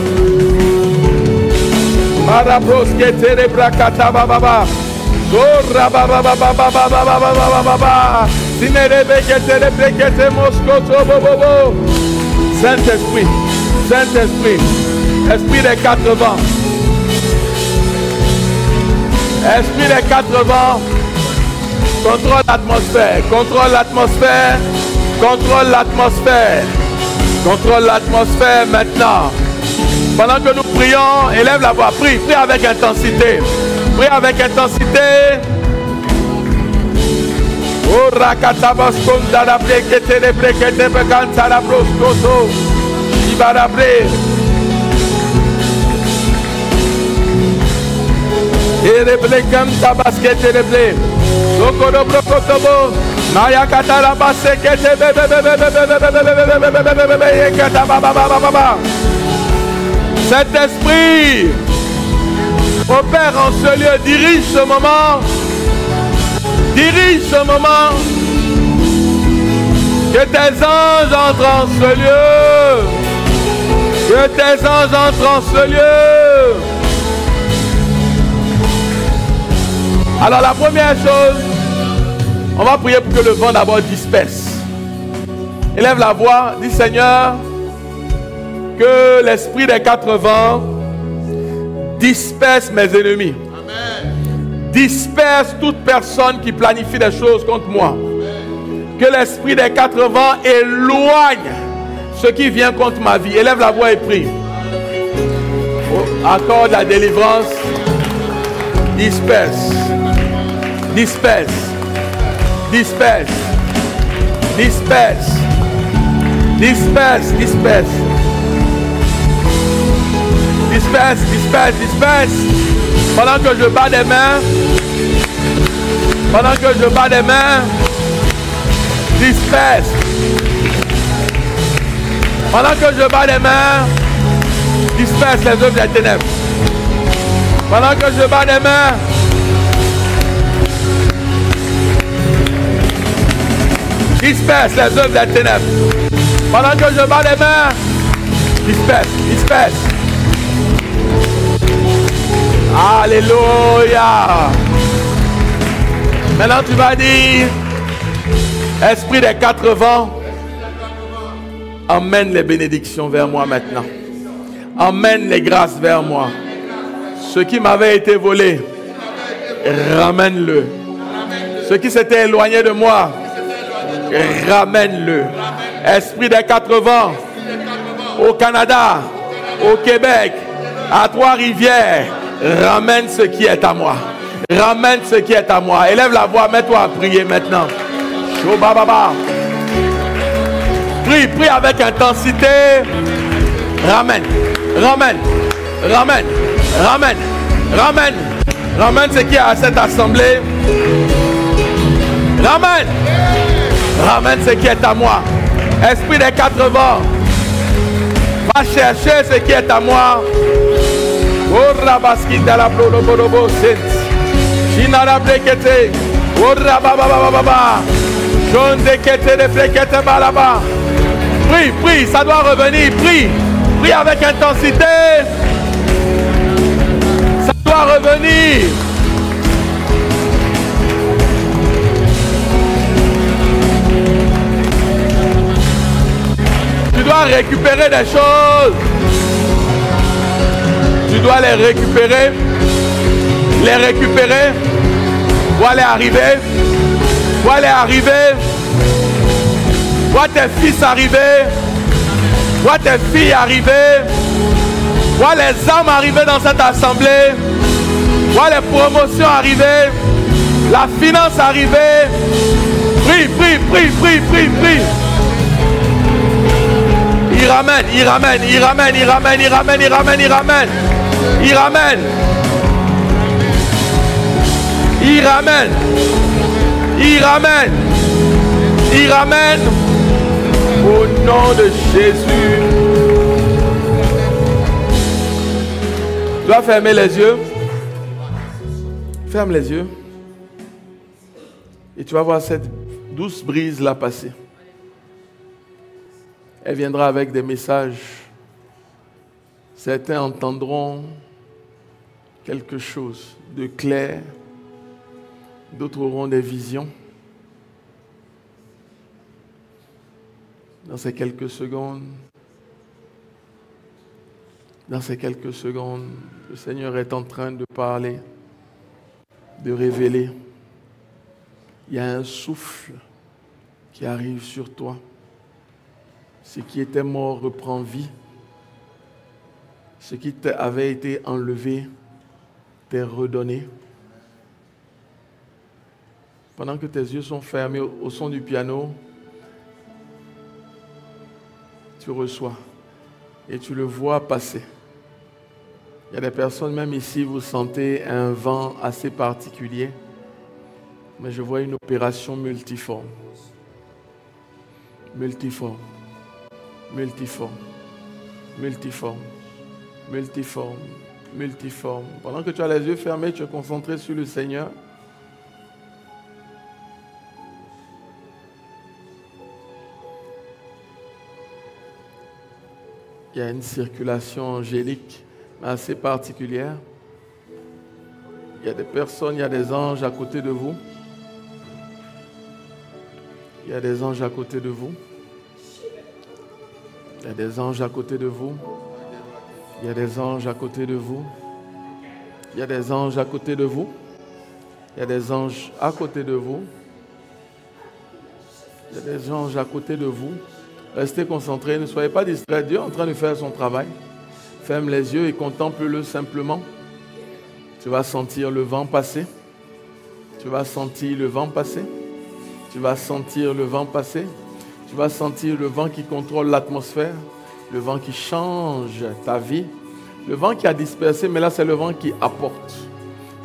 A: Marabroske terebrakata baba. Dora baba baba baba. Saint-Esprit, Saint-Esprit, Esprit des 4 vents, Esprit des 4 vents, contrôle l'atmosphère, contrôle l'atmosphère, contrôle l'atmosphère, contrôle l'atmosphère maintenant. Pendant que nous prions, élève la voix, prie avec intensité, prie avec intensité. Oh rakatabas konda la brekete de brekete bekanta la broskoto ibarabre Et les blés comme ta basket et les blés. Sokoro brokotobo. Maya katala basekete Saint-Esprit, opère en ce lieu, dirige ce moment. Dirige ce moment. Que tes anges entrent en ce lieu. Que tes anges entrent en ce lieu. Alors la première chose, on va prier pour que le vent d'abord disperse. Élève la voix, dis Seigneur, que l'esprit des 4 vents disperse mes ennemis. Amen. Disperse toute personne qui planifie des choses contre moi. Amen. Que l'esprit des 4 vents éloigne ce qui vient contre ma vie. Élève la voix et prie. Accorde la délivrance. Disperse. Disperse. Disperse. Disperse. Disperse. Disperse. Disperse, disperse, disperse. Pendant que je bats des mains. Pendant que je bats des mains. Disperse. Pendant que je bats des mains. Disperse les œuvres des ténèbres. Pendant que je bats des mains. Disperse les œuvres des ténèbres. Pendant que je bats les mains. Disperse, disperse. Alléluia. Maintenant tu vas dire, esprit des 4 vents, emmène les bénédictions vers moi maintenant. Emmène les grâces vers moi. Ce qui m'avait été volé, ramène-le. Ce qui s'était éloigné de moi, ramène-le. Esprit des 4 vents, au Canada, au Québec, à Trois-Rivières, ramène ce qui est à moi. Ramène ce qui est à moi. Élève la voix, mets-toi à prier maintenant. Prie, prie avec intensité. Ramène, ramène, ramène, ramène, ramène. Ramène ce qui est à cette assemblée. Ramène. Ramène ce qui est à moi. Esprit des 4 vents, va chercher ce qui est à moi. Oh Rabaskita la Plodobolobo Sent. Chinara Blekete. Oh Rababababa. Jaune de Kete de Blekete Balaba. Prie, prie, ça doit revenir. Prie, prie avec intensité. Ça doit revenir. Tu dois récupérer des choses. Tu dois les récupérer. Les récupérer. Vois les arriver. Vois les arriver. Vois tes fils arriver. Vois tes filles arriver. Vois les hommes arriver dans cette assemblée. Vois les promotions arriver. La finance arriver. Prie, prie, prie, prie, prie, prie. Il ramène, il ramène, il ramène, il ramène, il ramène, il ramène, il ramène. Il ramène. Il ramène. Il ramène. Il ramène. Au nom de Jésus. Tu dois fermer les yeux. Ferme les yeux. Et tu vas voir cette douce brise là passer. Elle viendra avec des messages. Certains entendront quelque chose de clair. D'autres auront des visions. Dans ces quelques secondes, le Seigneur est en train de parler, de révéler. Il y a un souffle qui arrive sur toi. Ce qui était mort reprend vie. Ce qui avait été enlevé t'est redonné. Pendant que tes yeux sont fermés au son du piano, tu reçois et tu le vois passer. Il y a des personnes, même ici, vous sentez un vent assez particulier. Mais je vois une opération multiforme. Multiforme. Multiforme. Multiforme. Multiforme. Multiforme. Pendant que tu as les yeux fermés, tu es concentré sur le Seigneur. Il y a une circulation angélique assez particulière. Il y a des personnes, il y a des anges à côté de vous. Il y a des anges à côté de vous. Il y a des anges à côté de vous. Il y a des anges à côté de vous. Il y a des anges à côté de vous. Il y a des anges à côté de vous. Il y a des anges à côté de vous. Restez concentrés, ne soyez pas distraits. Dieu est en train de faire son travail. Ferme les yeux et contemple-le simplement. Tu vas sentir le vent passer. Tu vas sentir le vent passer. Tu vas sentir le vent passer. Tu vas sentir le vent qui contrôle l'atmosphère. Le vent qui change ta vie. Le vent qui a dispersé, mais là c'est le vent qui apporte.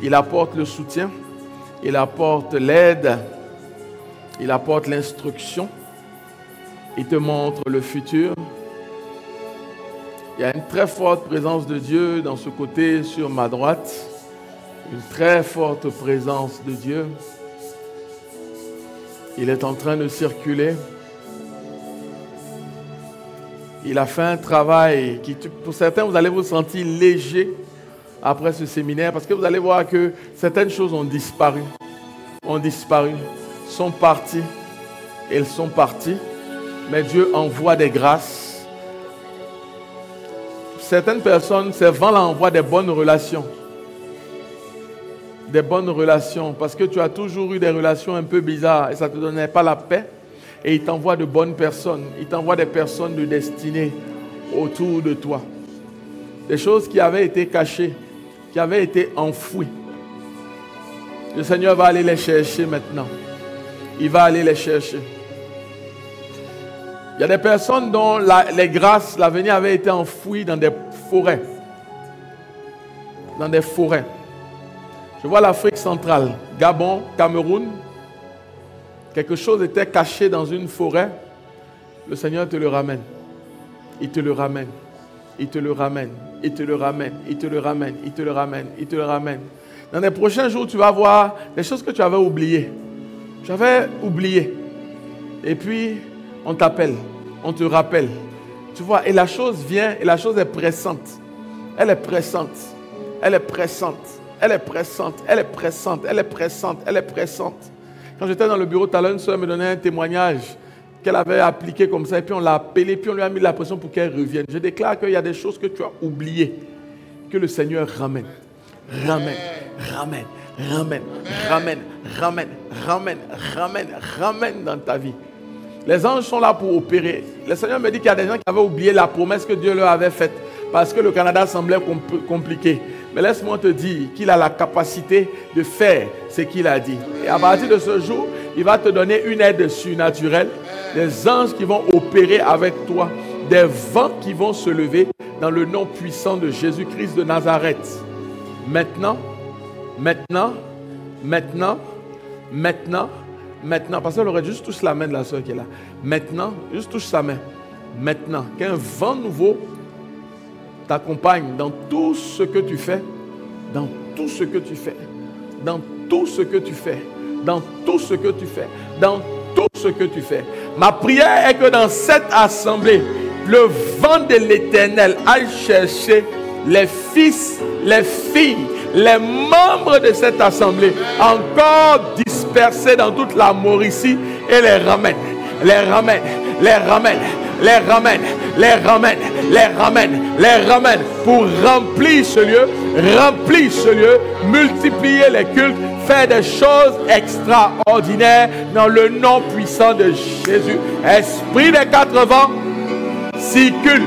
A: Il apporte le soutien. Il apporte l'aide. Il apporte l'instruction. Il te montre le futur. Il y a une très forte présence de Dieu dans ce côté sur ma droite. Une très forte présence de Dieu. Il est en train de circuler. Il a fait un travail qui, pour certains, vous allez vous sentir léger après ce séminaire parce que vous allez voir que certaines choses ont disparu, sont parties, elles sont parties, mais Dieu envoie des grâces. Certaines personnes, ces vents-là envoient des bonnes relations. Des bonnes relations, parce que tu as toujours eu des relations un peu bizarres et ça ne te donnait pas la paix. Et il t'envoie de bonnes personnes. Il t'envoie des personnes de destinée autour de toi. Des choses qui avaient été cachées, qui avaient été enfouies. Le Seigneur va aller les chercher maintenant. Il va aller les chercher. Il y a des personnes dont les grâces, l'avenir avait été enfoui dans des forêts. Dans des forêts. Je vois l'Afrique centrale, Gabon, Cameroun. Quelque chose était caché dans une forêt. Le Seigneur te le ramène. Il te le ramène. Il te le ramène. Il te le ramène. Il te le ramène. Il te le ramène. Il te le ramène. Dans les prochains jours, tu vas voir des choses que tu avais oubliées. Tu avais oublié. Et puis, on t'appelle. On te rappelle. Tu vois, et la chose vient, et la chose est pressante. Elle est pressante. Elle est pressante. Elle est pressante. Elle est pressante. Elle est pressante. Elle est pressante. Quand j'étais dans le bureau tout à l'heure, une soeur me donnait un témoignage qu'elle avait appliqué comme ça. Et puis on l'a appelée, puis on lui a mis la pression pour qu'elle revienne. Je déclare qu'il y a des choses que tu as oubliées, que le Seigneur ramène. Ramène, ramène, ramène, ramène, ramène, ramène, ramène, ramène dans ta vie. Les anges sont là pour opérer. Le Seigneur me dit qu'il y a des gens qui avaient oublié la promesse que Dieu leur avait faite parce que le Canada semblait compliqué. Mais laisse-moi te dire qu'il a la capacité de faire ce qu'il a dit. Et à partir de ce jour, il va te donner une aide surnaturelle, des anges qui vont opérer avec toi, des vents qui vont se lever dans le nom puissant de Jésus-Christ de Nazareth. Maintenant, maintenant, maintenant, maintenant, maintenant, parce qu'elle aurait juste touché la main de la soeur qui est là. Maintenant, juste touche sa main. Maintenant, qu'un vent nouveau t'accompagne dans tout ce que tu fais, dans tout ce que tu fais, dans tout ce que tu fais, dans tout ce que tu fais, dans tout ce que tu fais. Ma prière est que dans cette assemblée, le vent de l'Éternel aille chercher les fils, les filles, les membres de cette assemblée, encore dispersés dans toute la Mauricie, et les ramène, les ramène, les ramène, les ramène, les ramène, les ramène, les ramène pour remplir ce lieu, multiplier les cultes, faire des choses extraordinaires dans le nom puissant de Jésus. Esprit des quatre vents, circule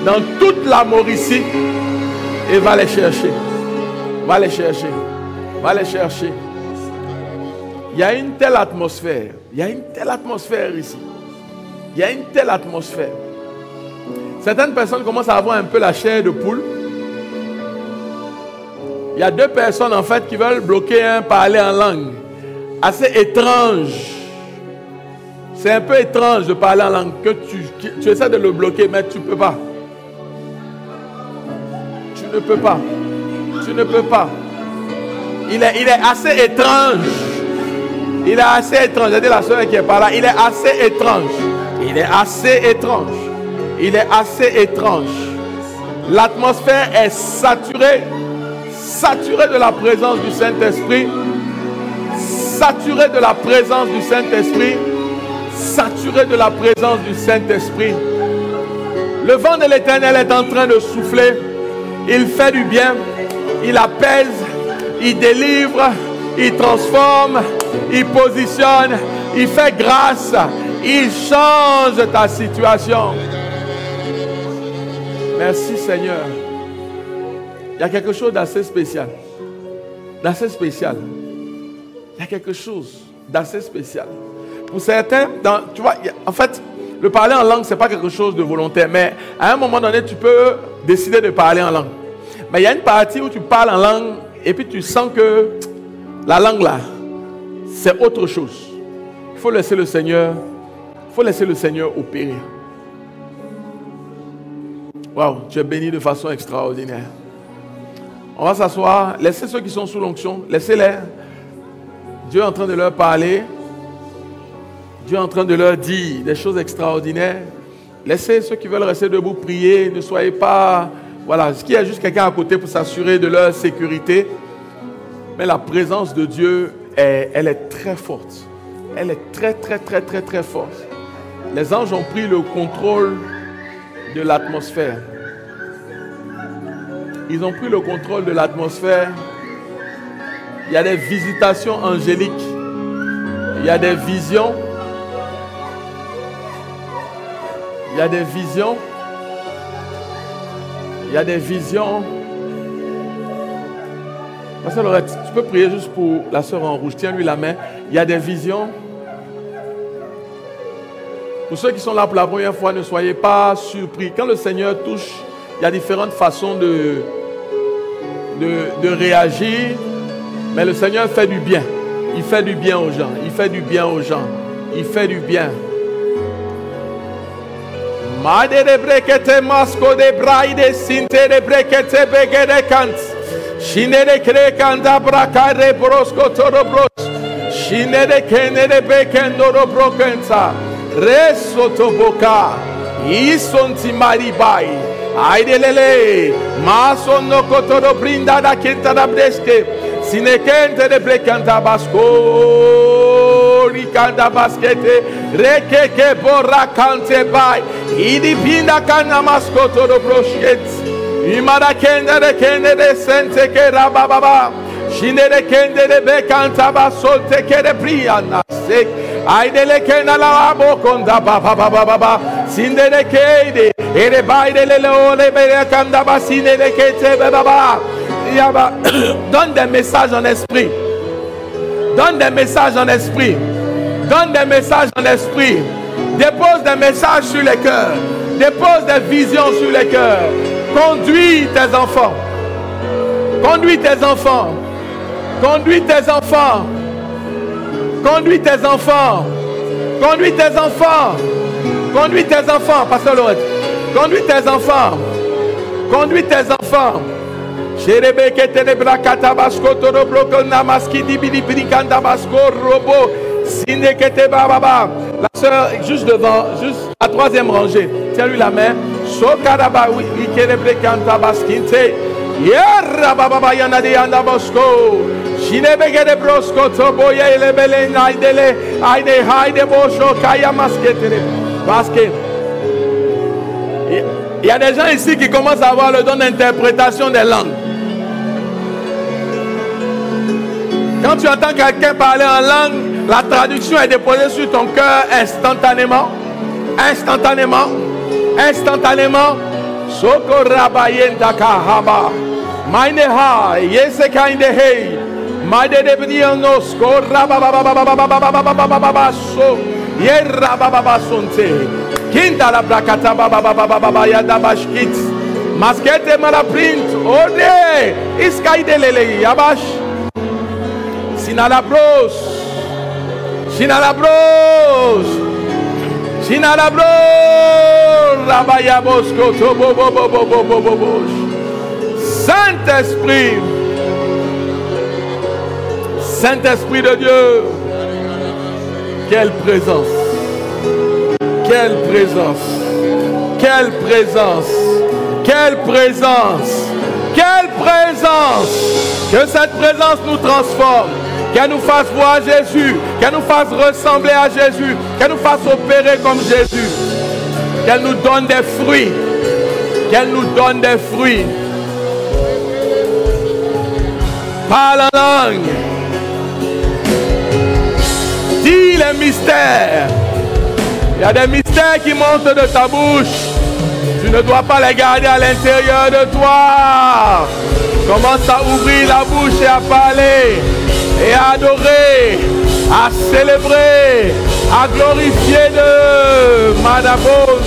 A: dans toute la Mauricie et va les chercher. Va les chercher. Va les chercher. Il y a une telle atmosphère. Il y a une telle atmosphère ici. Il y a une telle atmosphère. Certaines personnes commencent à avoir un peu la chair de poule. Il y a deux personnes en fait qui veulent bloquer un parler en langue. Assez étrange. C'est un peu étrange de parler en langue. Que tu essaies de le bloquer, mais tu ne peux pas. Tu ne peux pas. Tu ne peux pas. Il est assez étrange. Il est assez étrange. J'ai dit la soeur qui est par là. Il est assez étrange. Il est assez étrange. Il est assez étrange. L'atmosphère est saturée. Saturée de la présence du Saint-Esprit. Saturée de la présence du Saint-Esprit. Saturée de la présence du Saint-Esprit. Le vent de l'Éternel est en train de souffler. Il fait du bien. Il apaise. Il délivre. Il transforme. Il positionne. Il fait grâce. Il change ta situation. Merci Seigneur. Il y a quelque chose d'assez spécial. D'assez spécial. Il y a quelque chose d'assez spécial. Pour certains, tu vois, en fait, le parler en langue, ce n'est pas quelque chose de volontaire. Mais à un moment donné, tu peux décider de parler en langue. Mais il y a une partie où tu parles en langue et puis tu sens que la langue là, c'est autre chose. Il faut laisser le Seigneur, opérer. Waouh, tu es béni de façon extraordinaire. On va s'asseoir. Laissez ceux qui sont sous l'onction, laissez-les. Dieu est en train de leur parler. Dieu est en train de leur dire des choses extraordinaires. Laissez ceux qui veulent rester debout prier. Ne soyez pas... Voilà, est-ce qu'il y a juste quelqu'un à côté pour s'assurer de leur sécurité? Mais la présence de Dieu, elle est très forte. Elle est très, très, très, très, très forte. Les anges ont pris le contrôle de l'atmosphère. Ils ont pris le contrôle de l'atmosphère. Il y a des visitations angéliques. Il y a des visions. Il y a des visions. Il y a des visions. Pasteur Lorette, tu peux prier juste pour la sœur en rouge. Tiens-lui la main. Il y a des visions. Pour ceux qui sont là pour la première fois, ne soyez pas surpris. Quand le Seigneur touche, il y a différentes façons de réagir. Mais le Seigneur fait du bien. Il fait du bien aux gens. Il fait du bien aux gens. Il fait du bien. Madere brekete masko de braide sinte de brekete begere kant. Shinere krekanda brakare brosko torobros. Shinere kenere bekendoro brokensa. Reso toboka. Isonti maribai. Aidelele. Mason no kotoro brinda da kenta da breske. Sinekente de brekanta basko. Rikanda baskete. Rekeke borra kante bai. Idi pinda kana maskoto do brosket. Imara kende de kende de sente ke rababa. Shine de kende de bekanta basolte ke de priana sek. Aidele kena la bokonda baba. Sinde de kede. Ere baide le ole bere kanda basine de kete baba. Yaba. Donne des messages en esprit. Donne des messages en esprit. Donne des messages en esprit. Dépose des messages sur les cœurs. Dépose des visions sur les cœurs. Conduis tes enfants. Conduis tes enfants. Conduis tes enfants. Conduis tes enfants. Conduis tes enfants. Conduis tes enfants. Pasteur Lorette. Conduis tes enfants. Conduis tes enfants. Sherebe tenebra katabasko toro bloko namaski dibili brinkanda basko robo. La soeur juste devant, juste à troisième rangée. Tiens-lui la main. Sokaraba wikerebre kanta baskinte. Yerra baba yana de anda basko. Shinebegere brosko toboya elebele naidele. Aide haide bosho kaya maskete. Basket. Il y a des gens ici qui commencent à avoir le don d'interprétation des langues. Quand tu entends quelqu'un parler en langue, la traduction est déposée sur ton cœur instantanément. Instantanément. Instantanément. Sokorabayenda kahaba. Maineha. Yesekainde hei. Made de brianos. Korabababababababababababababababaso. Yerabababasonte. Kinda la brakata babababababa yadabashkit. Maskete malaprint. Ode. Iskaidelele. Yabash. Sinalabros. Sinalabros. Sinalabros. Rabayabosko. Saint-Esprit. Saint-Esprit de Dieu. Quelle présence. Quelle présence. Quelle présence. Quelle présence. Quelle présence. Que cette présence nous transforme. Qu'elle nous fasse voir Jésus. Qu'elle nous fasse ressembler à Jésus. Qu'elle nous fasse opérer comme Jésus. Qu'elle nous donne des fruits. Qu'elle nous donne des fruits. Parle en langue. Dis les mystères. Il y a des mystères qui montent de ta bouche. Tu ne dois pas les garder à l'intérieur de toi. Commence à ouvrir la bouche et à parler. Et à adorer. À célébrer. À glorifier de Madabon.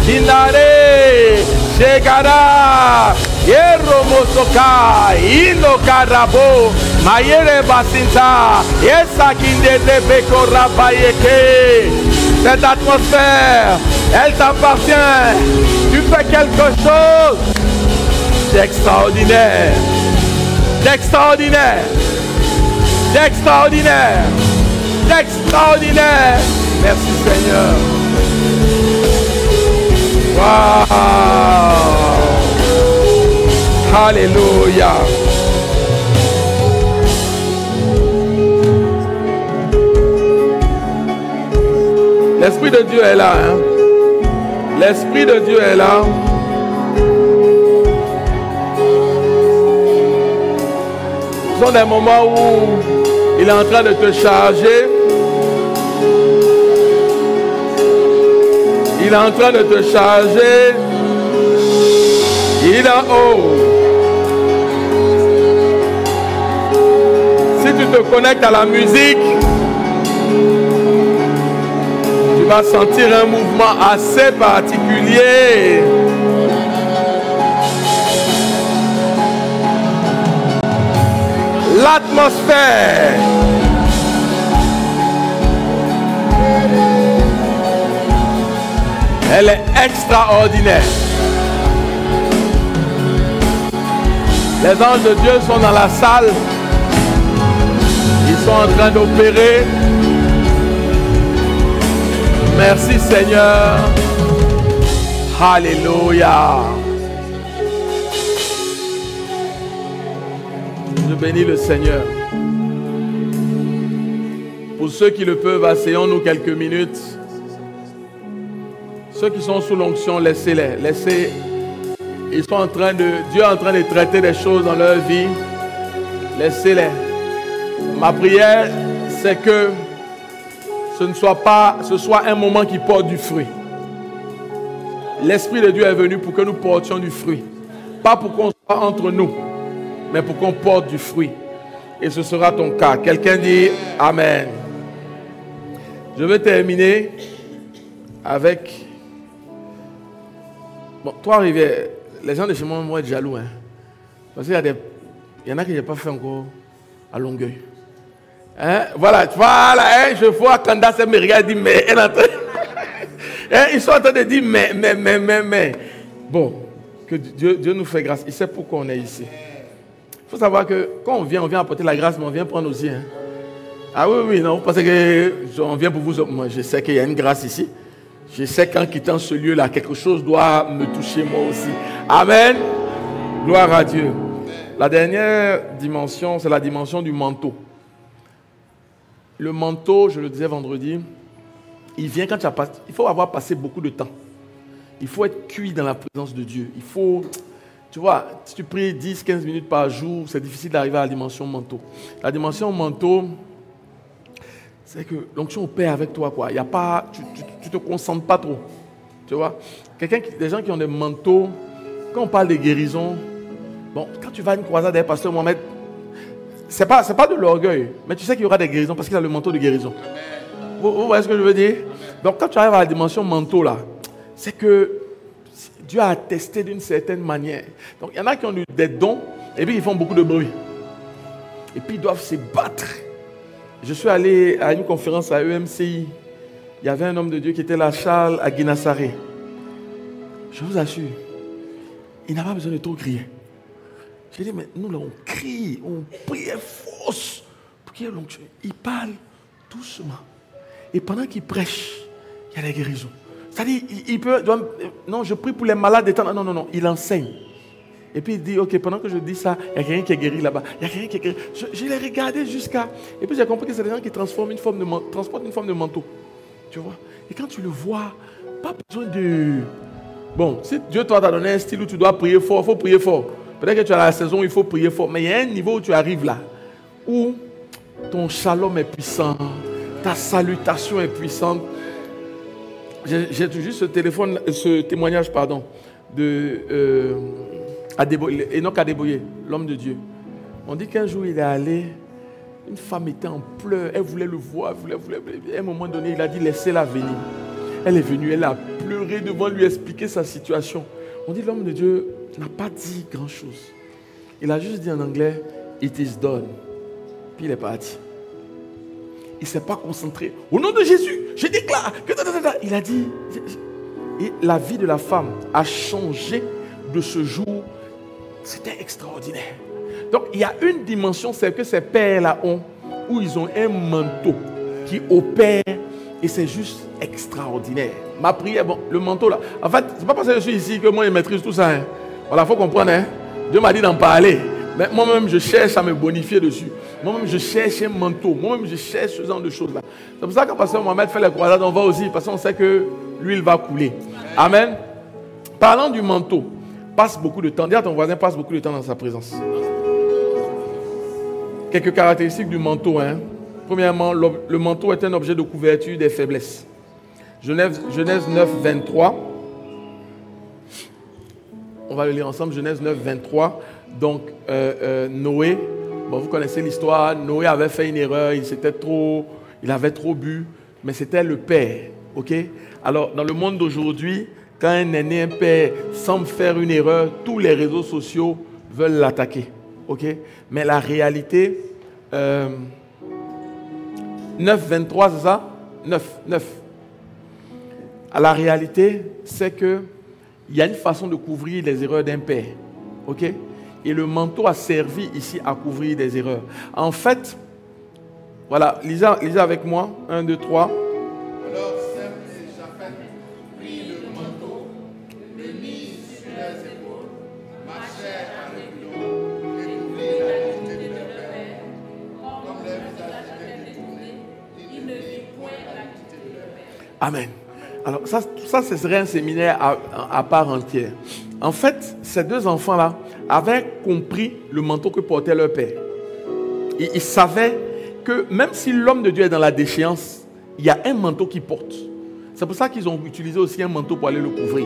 A: Kinare. Shegara. Hierro mosoka. Ino karabo. Mayere basinta. Yesa kindeze beko rabayeke. Cette atmosphère, elle t'appartient. Tu fais quelque chose d'extraordinaire. D'extraordinaire. D'extraordinaire. D'extraordinaire. Merci Seigneur. Wow. Alléluia. L'Esprit de Dieu est là. Hein? L'Esprit de Dieu est là. Ce sont des moments où il est en train de te charger. Il est en train de te charger. Il est en haut. Si tu te connectes à la musique, tu vas sentir un mouvement assez particulier. L'atmosphère. Elle est extraordinaire. Les anges de Dieu sont dans la salle. Ils sont en train d'opérer. Merci Seigneur. Alléluia. Je bénis le Seigneur. Pour ceux qui le peuvent, asseyons-nous quelques minutes. Ceux qui sont sous l'onction, laissez-les. Laissez. Ils sont en train de... Dieu est en train de traiter des choses dans leur vie. Laissez-les. Ma prière, c'est que ce soit un moment qui porte du fruit. L'Esprit de Dieu est venu pour que nous portions du fruit. Pas pour qu'on soit entre nous, mais pour qu'on porte du fruit. Et ce sera ton cas. Quelqu'un dit Amen. Je vais terminer avec... Bon, toi, Rivière, les gens de chez moi vont être jaloux. Hein? Parce qu'il y en a qui n'ont pas fait encore à Longueuil. Hein? Voilà, hein? Je vois Candace me regarde et dit, mais elle est en train... hein? Ils sont en train de dire, mais. Bon, que Dieu nous fait grâce. Il sait pourquoi on est ici. Il faut savoir que quand on vient apporter la grâce, mais on vient prendre aussi. Hein? Ah oui, non, parce que on vient pour vous. Moi, je sais qu'il y a une grâce ici. Je sais qu'en quittant ce lieu-là, quelque chose doit me toucher moi aussi. Amen. Gloire à Dieu. La dernière dimension, c'est la dimension du manteau. Le manteau, je le disais vendredi, il vient quand tu as passé. Il faut avoir passé beaucoup de temps. Il faut être cuit dans la présence de Dieu. Il faut, tu vois, si tu pries 10-15 minutes par jour, c'est difficile d'arriver à la dimension manteau. La dimension manteau, c'est que l'onction opère avec toi, quoi. Il y a pas, tu te concentres pas trop, tu vois. Des gens qui ont des manteaux, quand on parle de guérison, bon, quand tu vas à une croisade avec Pasteur Mohamed, c'est pas de l'orgueil, mais tu sais qu'il y aura des guérisons parce qu'il a le manteau de guérison. Vous voyez ce que je veux dire? Donc quand tu arrives à la dimension manteau là, c'est que Dieu a attesté d'une certaine manière. Donc, il y en a qui ont eu des dons et puis ils font beaucoup de bruit. Et puis, ils doivent se battre. Je suis allé à une conférence à EMCI. Il y avait un homme de Dieu qui était là, Charles Aguinassaré. Je vous assure, il n'a pas besoin de trop crier. J'ai dit, mais nous là, on crie, on prie force pour qu'il y ait l'onction. Il parle doucement. Et pendant qu'il prêche, il y a des guérisons. C'est-à-dire, il peut... non, je prie pour les malades. Non, il enseigne. Et puis il dit, ok, pendant que je dis ça, il y a quelqu'un qui est guéri là-bas. Il y a quelqu'un qui est guéri. Je l'ai regardé jusqu'à... Et puis j'ai compris que c'est des gens qui transportent une forme de manteau. Tu vois? Et quand tu le vois, pas besoin de... Bon, si Dieu t'a donné un style où tu dois prier fort, il faut prier fort. Peut-être que tu as la saison où il faut prier fort. Mais il y a un niveau où tu arrives là, où ton shalom est puissant, ta salutation est puissante. J'ai juste ce témoignage, de Enoch Adeboye, l'homme de Dieu. On dit qu'un jour il est allé, une femme était en pleurs, elle voulait le voir, à un moment donné il a dit laissez-la venir. Elle est venue, elle a pleuré devant lui expliquer sa situation. On dit l'homme de Dieu n'a pas dit grand chose. Il a juste dit en anglais it is done. Puis il est parti. Il ne s'est pas concentré. Au nom de Jésus, je déclare que... Il a dit... Et la vie de la femme a changé de ce jour. C'était extraordinaire. Donc, il y a une dimension, c'est que ces pères-là ont, où ils ont un manteau qui opère et c'est juste extraordinaire. Ma prière, bon, le manteau là. En fait, ce n'est pas parce que je suis ici que moi je maîtrise tout ça. Hein. Voilà, il faut comprendre. Hein. Dieu m'a dit d'en parler. Mais moi-même, je cherche à me bonifier dessus. Moi-même, je cherche un manteau. Moi-même, je cherche ce genre de choses-là. C'est pour ça que quand Pasteur Mohamed fait les croisades, on va aussi, parce qu'on sait que l'huile va couler. Amen. Parlant du manteau, passe beaucoup de temps. Dis à ton voisin, passe beaucoup de temps dans sa présence. Quelques caractéristiques du manteau. Hein. Premièrement, le manteau est un objet de couverture des faiblesses. Genèse 9, 23. On va le lire ensemble. Genèse 9, 23. Donc, Noé, bon, vous connaissez l'histoire. Noé avait fait une erreur. Il avait trop bu. Mais c'était le père. Ok? Alors, dans le monde d'aujourd'hui, quand un aîné, un père, semble faire une erreur, tous les réseaux sociaux veulent l'attaquer. Ok? Mais la réalité... 9, 23, c'est ça? 9. La réalité, c'est qu'il y a une façon de couvrir les erreurs d'un père. Ok? Et le manteau a servi ici à couvrir des erreurs. En fait, voilà, lisez avec moi. 1, 2, 3.
B: Alors Sem et Japheth prirent le manteau, le mirent sur leurs épaules, marchèrent à reculons et couvrirent la nudité de leur père. Comme leur visage était détourné, ils ne virent point la nudité de leur père.
A: Amen. Alors ça ce serait un séminaire à part entière. En fait, ces deux enfants-là avaient compris le manteau que portait leur père. Ils savaient que même si l'homme de Dieu est dans la déchéance, il y a un manteau qu'il porte. C'est pour ça qu'ils ont utilisé aussi un manteau pour aller le couvrir.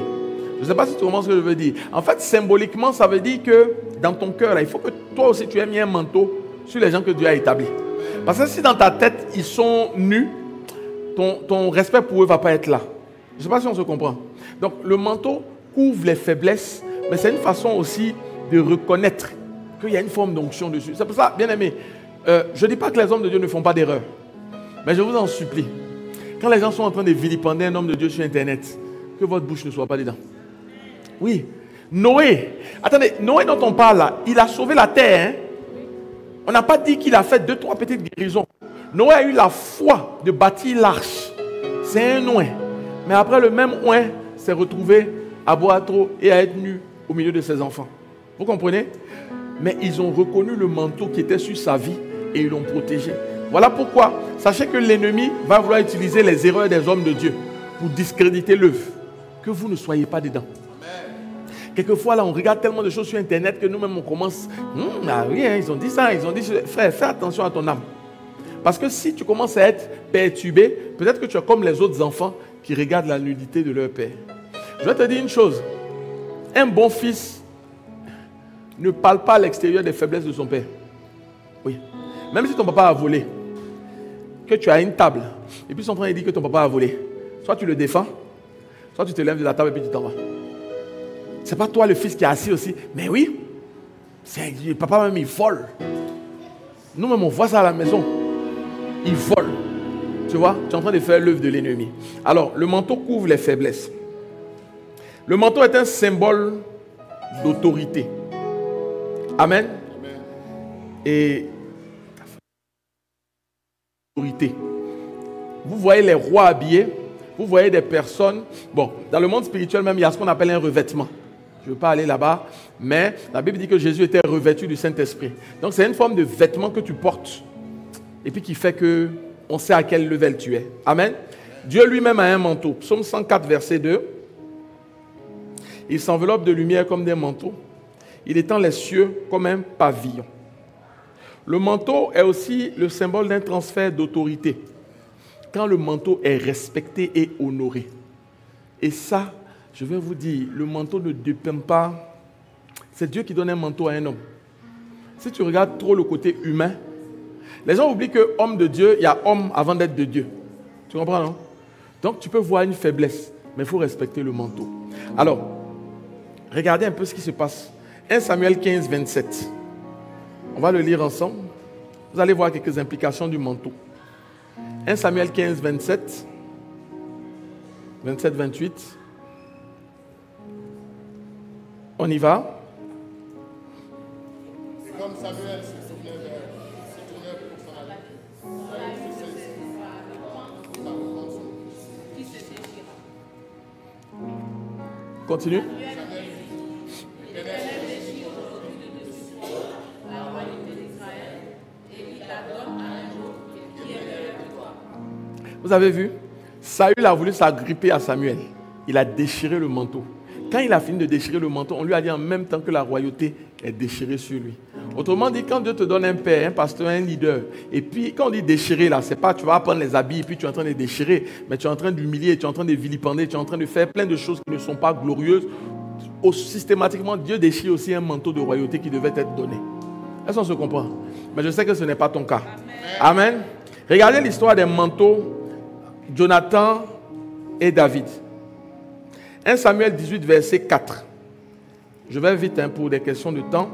A: Je ne sais pas si tu comprends ce que je veux dire. En fait, symboliquement, ça veut dire que dans ton cœur, là, il faut que toi aussi tu aies mis un manteau sur les gens que Dieu a établis. Parce que si dans ta tête, ils sont nus, ton respect pour eux ne va pas être là. Je ne sais pas si on se comprend. Donc, le manteau couvre les faiblesses, mais c'est une façon aussi de reconnaître qu'il y a une forme d'onction dessus. C'est pour ça, bien aimé, je ne dis pas que les hommes de Dieu ne font pas d'erreur, mais je vous en supplie, quand les gens sont en train de vilipender un homme de Dieu sur Internet, que votre bouche ne soit pas dedans. Oui, Noé, attendez, Noé dont on parle là, il a sauvé la terre. Hein? On n'a pas dit qu'il a fait 2-3 petites guérisons. Noé a eu la foi de bâtir l'arche. C'est un oin. Mais après, le même oin s'est retrouvé à boire trop et à être nu au milieu de ses enfants. Vous comprenez? Mais ils ont reconnu le manteau qui était sur sa vie et ils l'ont protégé. Voilà pourquoi, sachez que l'ennemi va vouloir utiliser les erreurs des hommes de Dieu pour discréditer l'œuvre. Que vous ne soyez pas dedans. Quelquefois, là, on regarde tellement de choses sur Internet que nous-mêmes, on commence... ah oui, hein, ils ont dit ça, ils ont dit... Frère, fais attention à ton âme. Parce que si tu commences à être perturbé, peut-être que tu es comme les autres enfants qui regardent la nudité de leur père. Je vais te dire une chose. Un bon fils ne parle pas à l'extérieur des faiblesses de son père. Oui. Même si ton papa a volé, que tu as une table, et puis son frère dit que ton papa a volé, soit tu le défends, soit tu te lèves de la table et puis tu t'en vas. C'est pas toi le fils qui est assis aussi. Mais oui, papa même il vole. Nous-mêmes on voit ça à la maison. Il vole. Tu vois, tu es en train de faire l'œuvre de l'ennemi. Alors, le manteau couvre les faiblesses. Le manteau est un symbole d'autorité. Amen. Et autorité. Vous voyez les rois habillés, vous voyez des personnes. Bon, dans le monde spirituel même, il y a ce qu'on appelle un revêtement. Je ne veux pas aller là-bas, mais la Bible dit que Jésus était revêtu du Saint-Esprit. Donc c'est une forme de vêtement que tu portes et puis qui fait que on sait à quel level tu es. Amen. Dieu lui-même a un manteau. Psaume 104, verset 2. Il s'enveloppe de lumière comme des manteaux. Il étend les cieux comme un pavillon. Le manteau est aussi le symbole d'un transfert d'autorité. Quand le manteau est respecté et honoré. Et ça, je vais vous dire, le manteau ne dépend pas. C'est Dieu qui donne un manteau à un homme. Si tu regardes trop le côté humain, les gens oublient que homme de Dieu, il y a homme avant d'être de Dieu. Tu comprends, non? Donc tu peux voir une faiblesse, mais il faut respecter le manteau. Alors, regardez un peu ce qui se passe. 1 Samuel 15, 27. On va le lire ensemble. Vous allez voir quelques implications du manteau. 1 Samuel 15, 27. 27, 28. On y va.
B: Et comme Samuel se tournait pour s'en aller, Saül se saisit pour sa repense. Qui se déchira.
A: Continue. Vous avez vu? Saül a voulu s'agripper à Samuel. Il a déchiré le manteau. Quand il a fini de déchirer le manteau, on lui a dit en même temps que la royauté est déchirée sur lui. Autrement dit, quand Dieu te donne un père, un pasteur, un leader, et puis quand on dit déchirer là, c'est pas tu vas prendre les habits et puis tu es en train de déchirer, mais tu es en train d'humilier, tu es en train de vilipender, tu es en train de faire plein de choses qui ne sont pas glorieuses. Systématiquement, Dieu déchire aussi un manteau de royauté qui devait être donné. Est-ce qu'on se comprend? Mais je sais que ce n'est pas ton cas. Amen. Regardez l'histoire des manteaux, Jonathan et David. 1 Samuel 18, verset 4. Je vais vite pour des questions de temps.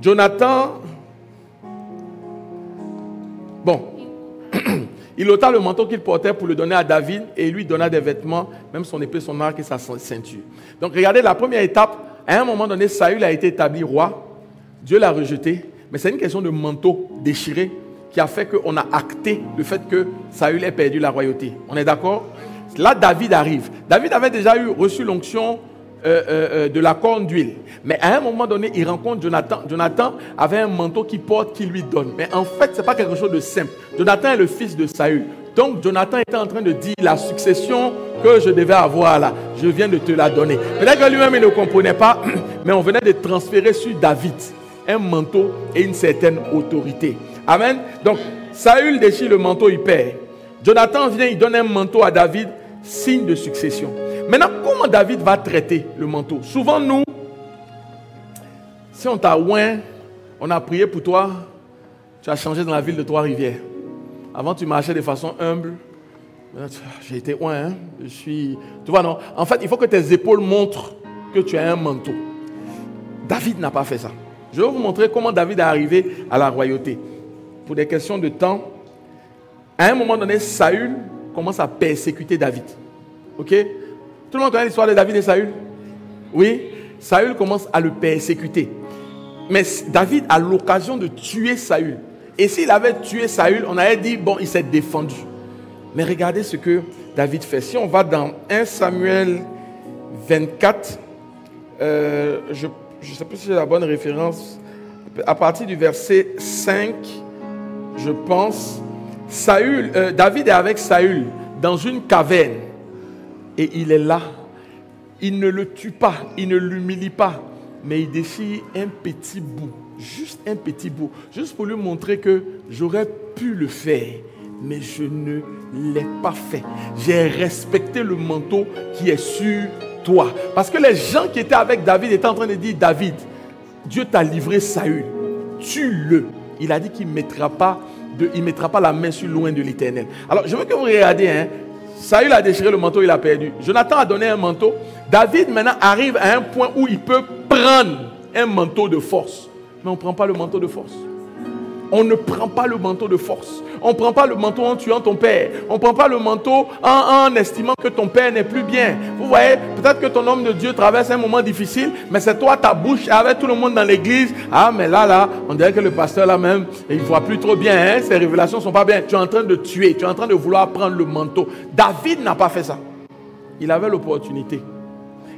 A: Jonathan, bon, il ôta le manteau qu'il portait pour le donner à David et il lui donna des vêtements, même son épée, son arc et sa ceinture. Donc regardez la première étape. À un moment donné, Saül a été établi roi. Dieu l'a rejeté. Mais c'est une question de manteau déchiré qui a fait qu'on a acté le fait que Saül ait perdu la royauté. On est d'accord? Là, David arrive. David avait déjà reçu l'onction de la corne d'huile. Mais à un moment donné, il rencontre Jonathan. Jonathan avait un manteau qu'il porte, qu'il lui donne. Mais en fait, ce n'est pas quelque chose de simple. Jonathan est le fils de Saül. Donc, Jonathan était en train de dire la succession que je devais avoir là, je viens de te la donner. Peut-être que lui-même, il ne comprenait pas, mais on venait de transférer sur David un manteau et une certaine autorité. Amen. Donc, Saül déchire le manteau, il perd. Jonathan vient, il donne un manteau à David, signe de succession. Maintenant, comment David va traiter le manteau? Souvent, nous, si on t'a oint, on a prié pour toi, tu as changé dans la ville de Trois-Rivières. Avant, tu marchais de façon humble. J'ai été oint, hein? Tu vois, non? En fait, il faut que tes épaules montrent que tu as un manteau. David n'a pas fait ça. Je vais vous montrer comment David est arrivé à la royauté. Pour des questions de temps, à un moment donné, Saül commence à persécuter David. Ok? Tout le monde connaît l'histoire de David et Saül? Oui? Saül commence à le persécuter. Mais David a l'occasion de tuer Saül. Et s'il avait tué Saül, on avait dit, bon, il s'est défendu. Mais regardez ce que David fait. Si on va dans 1 Samuel 24, je ne sais plus si j'ai la bonne référence. À partir du verset 5, je pense, David est avec Saül dans une caverne. Et il est là. Il ne le tue pas, il ne l'humilie pas, mais il déchire un petit bout. Juste un petit bout. Juste pour lui montrer que j'aurais pu le faire, mais je ne l'ai pas fait. J'ai respecté le manteau qui est sur toi. Parce que les gens qui étaient avec David étaient en train de dire, David, Dieu t'a livré Saül, tue-le. Il a dit qu'il ne mettra pas la main sur loin de l'Éternel. Alors, je veux que vous regardiez, Saül a déchiré le manteau, il a perdu. Jonathan a donné un manteau, David maintenant arrive à un point où il peut prendre un manteau de force. Mais on ne prend pas le manteau de force. On ne prend pas le manteau de force. On ne prend pas le manteau en tuant ton père. On ne prend pas le manteau en estimant que ton père n'est plus bien. Vous voyez, peut-être que ton homme de Dieu traverse un moment difficile, mais c'est toi, ta bouche, avec tout le monde dans l'église. Ah, mais là, on dirait que le pasteur là même, il ne voit plus trop bien. Hein? Ses révélations ne sont pas bien. Tu es en train de tuer. Tu es en train de vouloir prendre le manteau. David n'a pas fait ça. Il avait l'opportunité.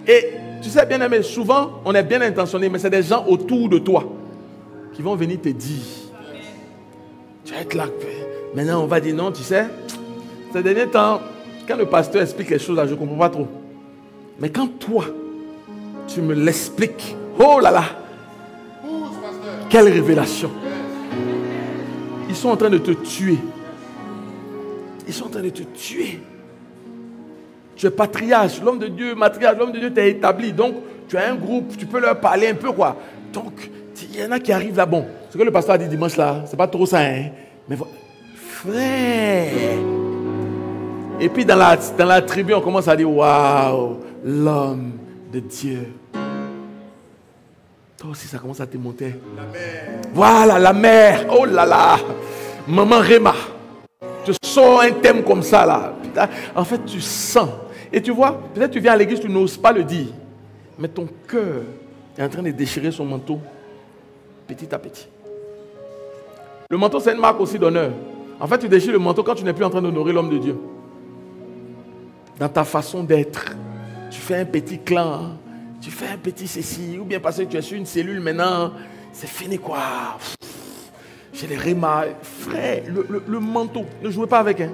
A: Et tu sais, bien aimé, souvent, on est bien intentionné, mais c'est des gens autour de toi qui vont venir te dire. Tu vas être là. Maintenant, on va dire non, tu sais. Ces derniers temps, quand le pasteur explique les choses, là, je ne comprends pas trop. Mais quand toi, tu me l'expliques, oh là là, quelle révélation. Ils sont en train de te tuer. Ils sont en train de te tuer. Tu es patriarche, l'homme de Dieu, matriarche, l'homme de Dieu t'est établi. Donc, tu as un groupe, tu peux leur parler un peu, quoi. Donc, il y en a qui arrivent là, bon. Ce que le pasteur a dit dimanche là, c'est pas trop ça, hein. Mais frère. Et puis dans la tribu, on commence à dire, waouh, l'homme de Dieu. Toi aussi, ça commence à te monter. La mère. Voilà, la mère. Oh là là. Maman Réma. Tu sors un thème comme ça là. En fait, tu sens. Et tu vois, peut-être tu viens à l'église, tu n'oses pas le dire. Mais ton cœur est en train de déchirer son manteau petit à petit. Le manteau, c'est une marque aussi d'honneur. En fait, tu déchires le manteau quand tu n'es plus en train d'honorer l'homme de Dieu. Dans ta façon d'être. Tu fais un petit clan. Tu fais un petit ceci. Ou bien parce que tu es sur une cellule maintenant. C'est fini quoi. J'ai les rémas. Frère, le manteau. Ne jouez pas avec. Hein.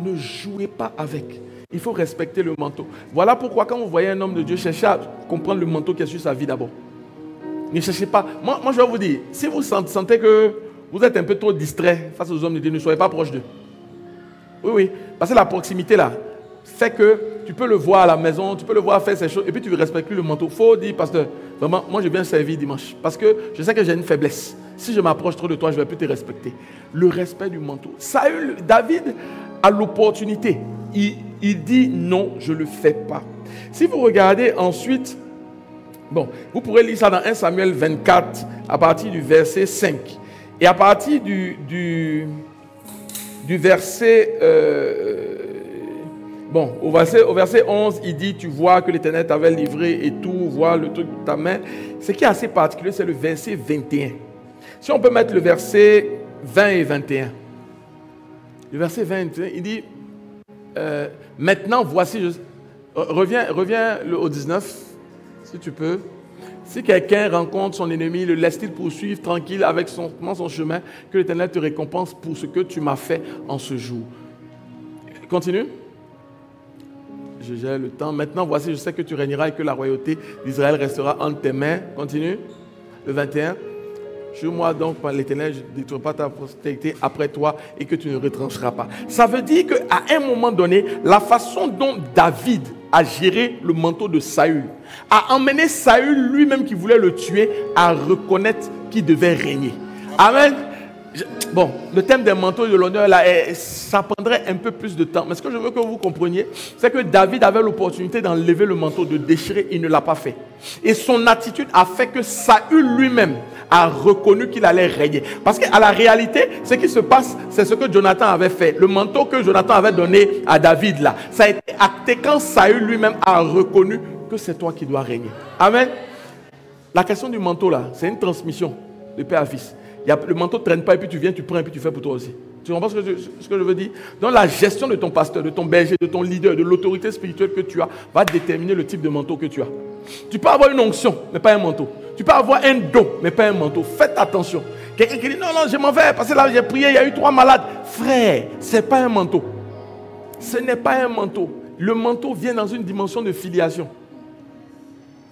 A: Ne jouez pas avec. Il faut respecter le manteau. Voilà pourquoi quand vous voyez un homme de Dieu, cherchez à comprendre le manteau qui est sur sa vie d'abord. Ne cherchez pas. Moi, je vais vous dire, si vous sentez que vous êtes un peu trop distrait face aux hommes de Dieu, ne soyez pas proche d'eux. Oui. Parce que la proximité là, fait que tu peux le voir à la maison, tu peux le voir faire ces choses, et puis tu ne respectes plus le manteau. Il faut dire, pasteur, vraiment, moi je viens servir dimanche. Parce que je sais que j'ai une faiblesse. Si je m'approche trop de toi, je ne vais plus te respecter. Le respect du manteau. David a l'opportunité. Il dit non, je ne le fais pas. Si vous regardez ensuite, bon, vous pourrez lire ça dans 1 Samuel 24, à partir du verset 5. Et à partir du verset... au verset 11, il dit, tu vois que l'Éternel t'avait livré et tout, vois le truc de ta main. Ce qui est assez particulier, c'est le verset 21. Si on peut mettre le verset 20 et 21. Le verset 21, il dit, maintenant, voici... Reviens au 19, si tu peux. Si quelqu'un rencontre son ennemi, le laisse-t-il poursuivre tranquille avec son chemin, que l'Éternel te récompense pour ce que tu m'as fait en ce jour. Continue. Je gère le temps. Maintenant, voici, je sais que tu régneras et que la royauté d'Israël restera entre tes mains. Continue. Le 21. Jure-moi donc par l'Éternel, je ne détruirai pas ta postérité après toi et que tu ne retrancheras pas. Ça veut dire qu'à un moment donné, la façon dont David a géré le manteau de Saül a emmené Saül lui-même qui voulait le tuer à reconnaître qu'il devait régner. Amen. Bon, le thème des manteaux et de l'honneur, là, ça prendrait un peu plus de temps. Mais ce que je veux que vous compreniez, c'est que David avait l'opportunité d'enlever le manteau, de déchirer, il ne l'a pas fait. Et son attitude a fait que Saül lui-même a reconnu qu'il allait régner. Parce qu'à la réalité, ce qui se passe, c'est ce que Jonathan avait fait. Le manteau que Jonathan avait donné à David, là, ça a été acté quand Saül lui-même a reconnu que c'est toi qui dois régner. Amen. La question du manteau, là, c'est une transmission de père à fils. Le manteau ne traîne pas et puis tu viens, tu prends et puis tu fais pour toi aussi. Tu comprends ce que je veux dire? Donc la gestion de ton pasteur, de ton berger, de ton leader, de l'autorité spirituelle que tu as, va déterminer le type de manteau que tu as. Tu peux avoir une onction, mais pas un manteau. Tu peux avoir un don, mais pas un manteau. Faites attention. Quelqu'un qui dit non, je m'en vais, parce que là j'ai prié, il y a eu 3 malades. Frère, ce n'est pas un manteau. Ce n'est pas un manteau. Le manteau vient dans une dimension de filiation.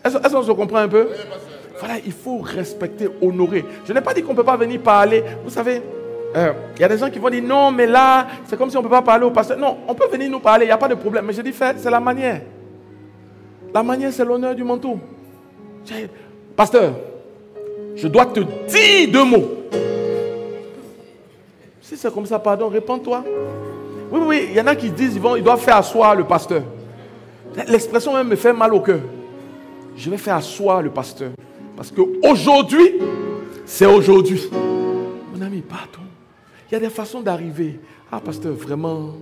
A: Est-ce qu'on se comprend un peu? Voilà, il faut respecter, honorer. Je n'ai pas dit qu'on ne peut pas venir parler. Vous savez, il y a des gens qui vont dire non, mais là, c'est comme si on ne peut pas parler au pasteur. Non, on peut venir nous parler, il n'y a pas de problème. Mais je dis, c'est la manière. La manière, c'est l'honneur du manteau. Pasteur, je dois te dire 2 mots. Si c'est comme ça, pardon, réponds-toi. Oui, il y en a qui disent ils doivent faire asseoir le pasteur. L'expression même me fait mal au cœur. Je vais faire asseoir le pasteur. Parce qu'aujourd'hui, c'est aujourd'hui. Mon ami, pardon. Il y a des façons d'arriver. Ah, pasteur, vraiment,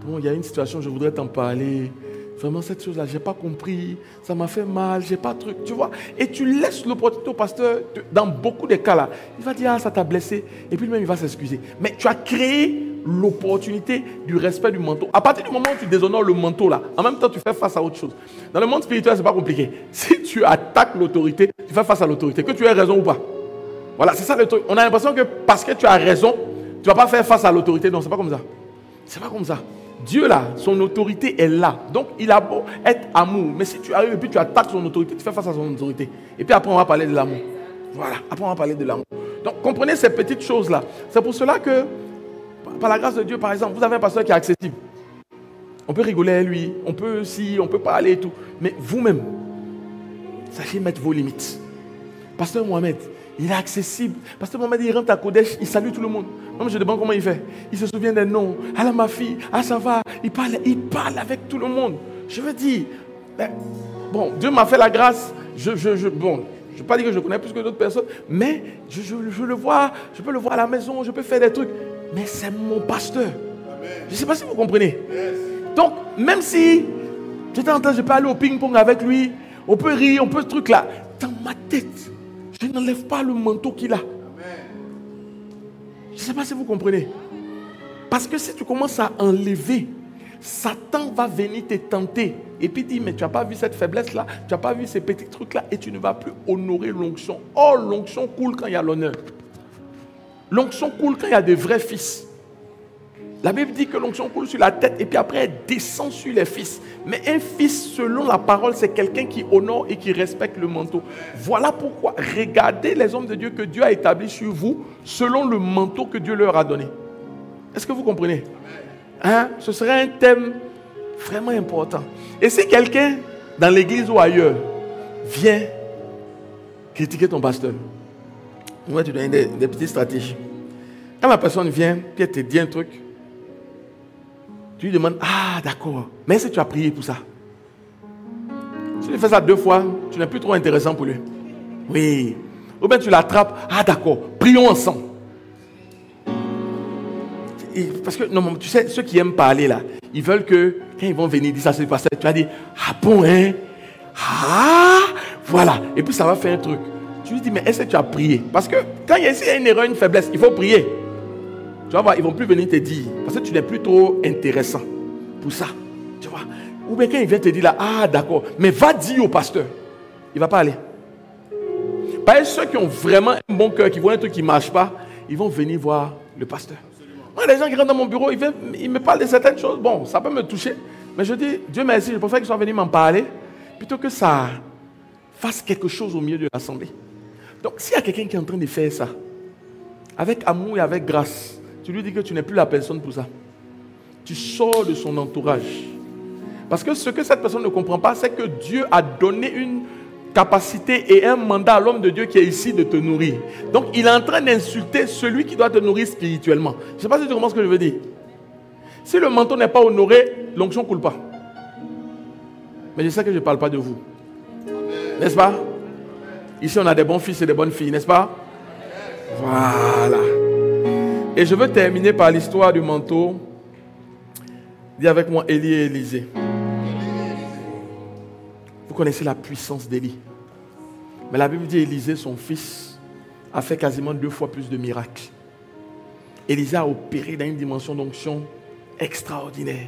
A: bon, il y a une situation, je voudrais t'en parler. Vraiment, cette chose-là, je n'ai pas compris. Ça m'a fait mal, je n'ai pas de truc. Tu vois? Et tu laisses l'opportunité au pasteur, dans beaucoup de cas là. Il va dire, ah, ça t'a blessé. Et puis lui-même, il va s'excuser. Mais tu as créé l'opportunité du respect du manteau. À partir du moment où tu déshonores le manteau là, en même temps, tu fais face à autre chose. Dans le monde spirituel, ce n'est pas compliqué. Si tu attaques l'autorité, tu fais face à l'autorité. Que tu aies raison ou pas. Voilà, c'est ça le truc. On a l'impression que parce que tu as raison, tu ne vas pas faire face à l'autorité. Non, ce n'est pas comme ça. Ce n'est pas comme ça. Dieu là, son autorité est là. Donc il a beau être amour. Mais si tu arrives et puis tu attaques son autorité, tu fais face à son autorité. Et puis après on va parler de l'amour. Voilà, après on va parler de l'amour. Donc comprenez ces petites choses là. C'est pour cela que, par la grâce de Dieu par exemple, vous avez un pasteur qui est accessible. On peut rigoler à lui, on peut parler et tout. Mais vous-même, sachez mettre vos limites. Pasteur Mohamed, il est accessible. Pasteur Mohamed, il rentre à Kodesh, il salue tout le monde. Moi, je demande comment il fait. Il se souvient des noms. Ah, ma fille, ah, ça va. Il parle avec tout le monde. Je veux dire, bon, Dieu m'a fait la grâce. Bon, je ne veux pas dire que je connais plus que d'autres personnes, mais je le vois, je peux le voir à la maison, je peux faire des trucs. Mais c'est mon pasteur. Amen. Je ne sais pas si vous comprenez. Yes. Donc, même si de temps en temps, je peux aller au ping-pong avec lui, on peut rire, on peut ce truc là. Dans ma tête, je n'enlève pas le manteau qu'il a. Je ne sais pas si vous comprenez. Parce que si tu commences à enlever, Satan va venir te tenter. Et puis dire, mais tu n'as pas vu cette faiblesse-là, tu n'as pas vu ces petits trucs-là, et tu ne vas plus honorer l'onction. Oh, l'onction coule quand il y a l'honneur. L'onction coule quand il y a de vrais fils. La Bible dit que l'onction coule sur la tête, et puis après elle descend sur les fils. Mais un fils, selon la parole, c'est quelqu'un qui honore et qui respecte le manteau. Voilà pourquoi, regardez les hommes de Dieu que Dieu a établis sur vous, selon le manteau que Dieu leur a donné. Est-ce que vous comprenez? Hein? Ce serait un thème vraiment important. Et si quelqu'un, dans l'église ou ailleurs, vient critiquer ton pasteur, on va te donner des petites stratégies. Quand la personne vient, puis elle te dit un truc, tu lui demandes, ah d'accord, mais est-ce que tu as prié pour ça? Si tu fais ça 2 fois, tu n'es plus trop intéressant pour lui. Oui. Ou bien tu l'attrapes, ah d'accord, prions ensemble. Parce que, non, tu sais, ceux qui aiment parler là, ils veulent que, quand ils vont venir dire ça, c'est le pasteur, tu vas dire, ah bon, hein? Ah, voilà. Et puis ça va faire un truc. Tu lui dis, mais est-ce que tu as prié? Parce que quand il y a une erreur, une faiblesse, il faut prier. Tu vas voir, ils ne vont plus venir te dire. Parce que tu n'es plus trop intéressant pour ça. Tu vois. Ou bien quand il vient te dire là, ah d'accord, mais va dire au pasteur. Il ne va pas aller. Par exemple, ceux qui ont vraiment un bon cœur, qui voient un truc qui ne marche pas, ils vont venir voir le pasteur. Moi, les gens qui rentrent dans mon bureau, ils me parlent de certaines choses. Bon, ça peut me toucher. Mais je dis, Dieu merci, je préfère qu'ils soient venus m'en parler, plutôt que ça fasse quelque chose au milieu de l'assemblée. Donc, s'il y a quelqu'un qui est en train de faire ça, avec amour et avec grâce, tu lui dis que tu n'es plus la personne pour ça. Tu sors de son entourage. Parce que ce que cette personne ne comprend pas, c'est que Dieu a donné une capacité et un mandat à l'homme de Dieu qui est ici de te nourrir. Donc, il est en train d'insulter celui qui doit te nourrir spirituellement. Je ne sais pas si tu comprends ce que je veux dire. Si le manteau n'est pas honoré, l'onction ne coule pas. Mais je sais que je ne parle pas de vous. N'est-ce pas? Ici, on a des bons fils et des bonnes filles, n'est-ce pas? Voilà. Et je veux terminer par l'histoire du manteau. Dis avec moi Élie et Élisée. Vous connaissez la puissance d'Élie. Mais la Bible dit Élisée, son fils, a fait quasiment 2 fois plus de miracles. Élisée a opéré dans une dimension d'onction extraordinaire.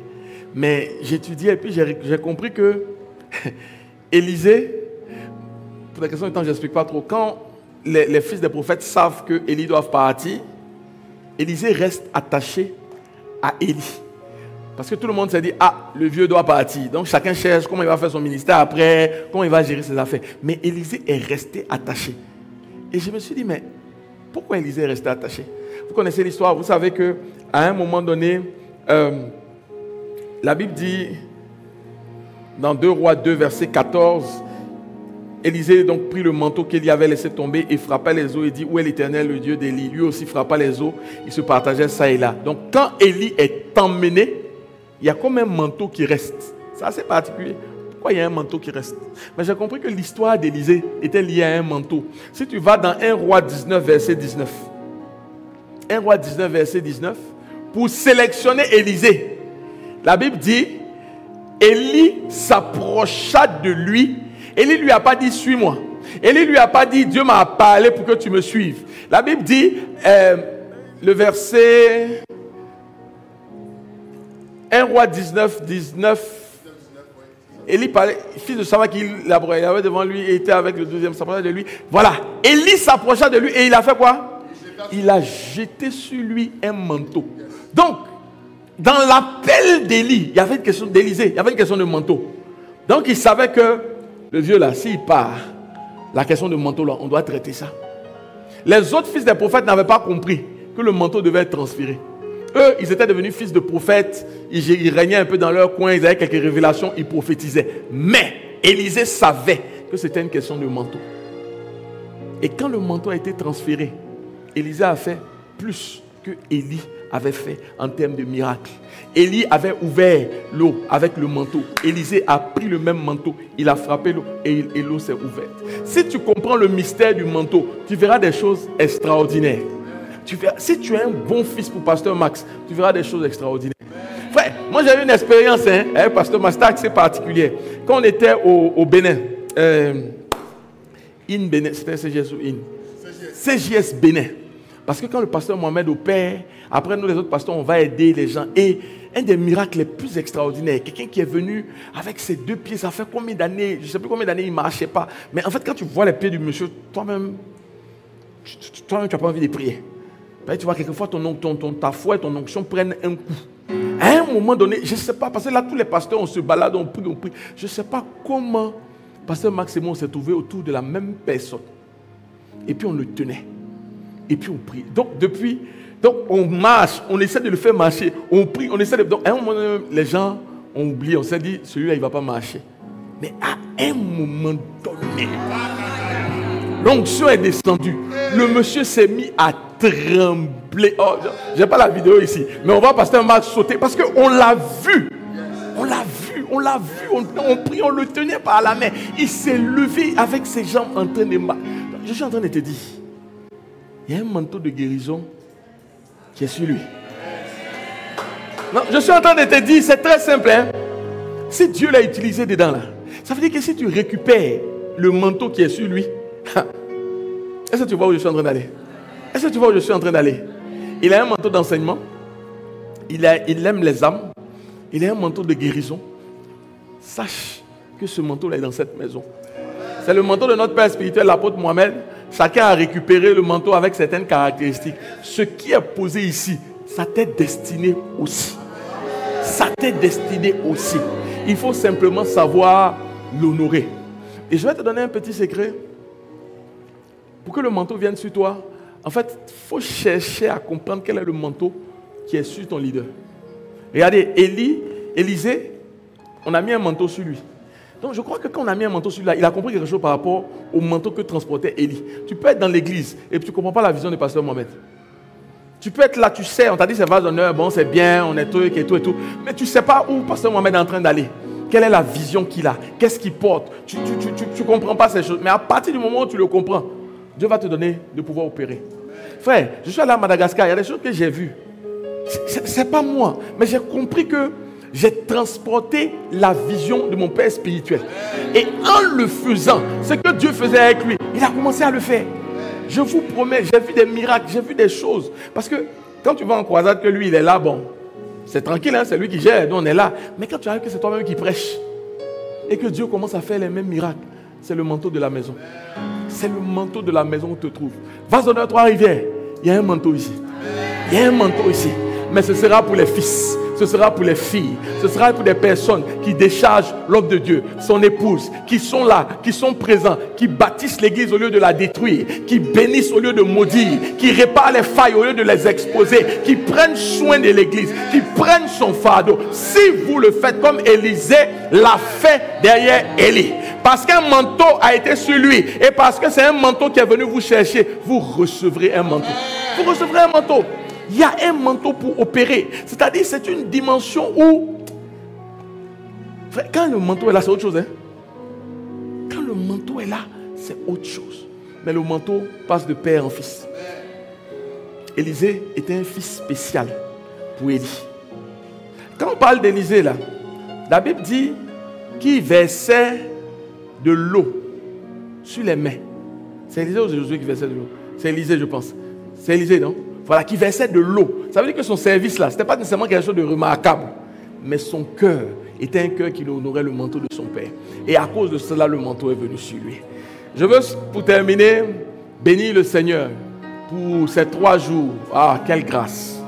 A: Mais j'étudiais et puis j'ai compris que Élisée, pour la question du temps, je n'explique pas trop. Quand les fils des prophètes savent que Élie doit partir, Élisée reste attaché à Élie. Parce que tout le monde s'est dit, ah, le vieux doit partir. Donc chacun cherche comment il va faire son ministère après, comment il va gérer ses affaires. Mais Élisée est resté attaché. Et je me suis dit, mais pourquoi Élisée est resté attaché? Vous connaissez l'histoire, vous savez qu'à un moment donné, la Bible dit, dans 2 Rois 2, verset 14, Élisée donc prit le manteau qu'Élie avait laissé tomber et frappa les eaux et dit, où est l'Éternel, le Dieu d'Élie? Lui aussi frappa les eaux, il se partageait ça et là. Donc quand Élie est emmené, il y a comme un manteau qui reste. C'est assez particulier. Pourquoi il y a un manteau qui reste? Mais j'ai compris que l'histoire d'Élisée était liée à un manteau. Si tu vas dans 1 Roi 19, verset 19. 1 Roi 19, verset 19. Pour sélectionner Élisée, la Bible dit, Élie s'approcha de lui. Élie lui a pas dit, suis-moi. Élie lui a pas dit, Dieu m'a parlé pour que tu me suives. La Bible dit, le verset 1 Roi 19, 19. Élie parlait, fils de Sava qu'il avait devant lui et était avec le deuxième, s'approcha de lui. Voilà, Élie s'approcha de lui et il a fait quoi? Il a jeté sur lui un manteau. Donc, dans l'appel d'Élie, il y avait une question d'Élisée, il y avait une question de manteau. Donc, il savait que le vieux là, s'il part, la question de manteau là, on doit traiter ça. Les autres fils des prophètes n'avaient pas compris que le manteau devait être transféré. Eux, ils étaient devenus fils de prophètes, ils régnaient un peu dans leur coin, ils avaient quelques révélations, ils prophétisaient. Mais Élisée savait que c'était une question de manteau. Et quand le manteau a été transféré, Élisée a fait plus que Élie avait fait en termes de miracles. Élie avait ouvert l'eau avec le manteau. Élisée a pris le même manteau, il a frappé l'eau et l'eau s'est ouverte. Si tu comprends le mystère du manteau, tu verras des choses extraordinaires. Si tu es un bon fils pour Pasteur Max, tu verras des choses extraordinaires. Frère, moi j'ai eu une expérience avec Pasteur Max, c'est particulier. Quand on était au Bénin, Bénin, c'était CGS ou CGS Bénin. Parce que quand le pasteur Mohamed opère, après nous les autres pasteurs, on va aider les gens. Et un des miracles les plus extraordinaires, quelqu'un qui est venu avec ses 2 pieds, ça fait combien d'années, je ne sais plus combien d'années il ne marchait pas. Mais en fait, quand tu vois les pieds du monsieur, toi-même, tu n'as pas envie de prier. Tu vois, quelquefois, ta foi et ton onction prennent un coup. À un moment donné, je ne sais pas, parce que là, tous les pasteurs, on se balade, on prie. Je ne sais pas comment pasteur Max et moi, on s'est trouvés autour de la même personne. Et puis, on le tenait. Et puis, on prie. Donc, on marche, on essaie de le faire marcher. On prie, on essaie de... Donc, à un moment donné, les gens ont oublié. On s'est dit, celui-là, il ne va pas marcher. Mais à un moment donné, l'onction est descendue. Le monsieur s'est mis à trembler. Oh, je n'ai pas la vidéo ici. Mais on voit pasteur Marc sauter. Parce qu'on l'a vu. On l'a vu. On prie, on le tenait par la main. Il s'est levé avec ses jambes en train de marcher. Je suis en train de te dire, il y a un manteau de guérison qui est sur lui. Non, je suis en train de te dire, c'est très simple. Si Dieu l'a utilisé dedans là, ça veut dire que si tu récupères le manteau qui est sur lui, est-ce que tu vois où je suis en train d'aller? Est-ce que tu vois où je suis en train d'aller? Il a un manteau d'enseignement. Il aime les âmes. Il a un manteau de guérison. Sache que ce manteau-là est dans cette maison. C'est le manteau de notre Père spirituel, l'apôtre Mohamed. Chacun a récupéré le manteau avec certaines caractéristiques. Ce qui est posé ici, ça t'est destiné aussi. Ça t'est destiné aussi. Il faut simplement savoir l'honorer. Et je vais te donner un petit secret. Pour que le manteau vienne sur toi, en fait, il faut chercher à comprendre quel est le manteau qui est sur ton leader. Regardez, Élisée, on a mis un manteau sur lui. Donc je crois que quand on a mis un manteau sur lui, il a compris quelque chose par rapport au manteau que transportait Élie. Tu peux être dans l'église et puis tu ne comprends pas la vision du pasteur Mohamed. Tu peux être là, tu sais, on t'a dit c'est vase d'honneur, bon c'est bien, on est truc et tout et tout. Mais tu ne sais pas où pasteur Mohamed est en train d'aller. Quelle est la vision qu'il a? Qu'est-ce qu'il porte? Tu ne comprends pas ces choses. Mais à partir du moment où tu le comprends, Dieu va te donner de pouvoir opérer. Frère, je suis allé à Madagascar, il y a des choses que j'ai vues. C'est pas moi, mais j'ai compris que j'ai transporté la vision de mon Père spirituel. Et en le faisant, ce que Dieu faisait avec lui, il a commencé à le faire. Je vous promets, j'ai vu des miracles, j'ai vu des choses. Parce que quand tu vas en croisade, que lui, il est là, bon, c'est tranquille, c'est lui qui gère, nous on est là. Mais quand tu arrives que c'est toi-même qui prêche, et que Dieu commence à faire les mêmes miracles, c'est le manteau de la maison. C'est le manteau de la maison où tu te trouves. Vase d'honneur, Trois-Rivières, il y a un manteau ici. Il y a un manteau ici. Mais ce sera pour les fils, ce sera pour les filles, ce sera pour des personnes qui déchargent l'œuvre de Dieu, son épouse, qui sont là, qui sont présents, qui bâtissent l'église au lieu de la détruire, qui bénissent au lieu de maudire, qui réparent les failles au lieu de les exposer, qui prennent soin de l'église, qui prennent son fardeau. Si vous le faites comme Élisée l'a fait derrière Élie, parce qu'un manteau a été sur lui et parce que c'est un manteau qui est venu vous chercher, vous recevrez un manteau. Vous recevrez un manteau. Il y a un manteau pour opérer. C'est-à-dire, c'est une dimension où Frère, quand le manteau est là, c'est autre chose. Hein? Quand le manteau est là, c'est autre chose. Mais le manteau passe de père en fils. Élisée était un fils spécial pour Élie. Quand on parle d'Élisée là, la Bible dit qu'il versait de l'eau sur les mains. C'est Élisée ou Josué qui versait de l'eau? C'est Élisée, je pense. C'est Élisée, non? Voilà, qui versait de l'eau. Ça veut dire que son service là, ce n'était pas nécessairement quelque chose de remarquable. Mais son cœur était un cœur qui honorait le manteau de son père. Et à cause de cela, le manteau est venu sur lui. Je veux, pour terminer, bénir le Seigneur pour ces 3 jours. Ah, quelle grâce!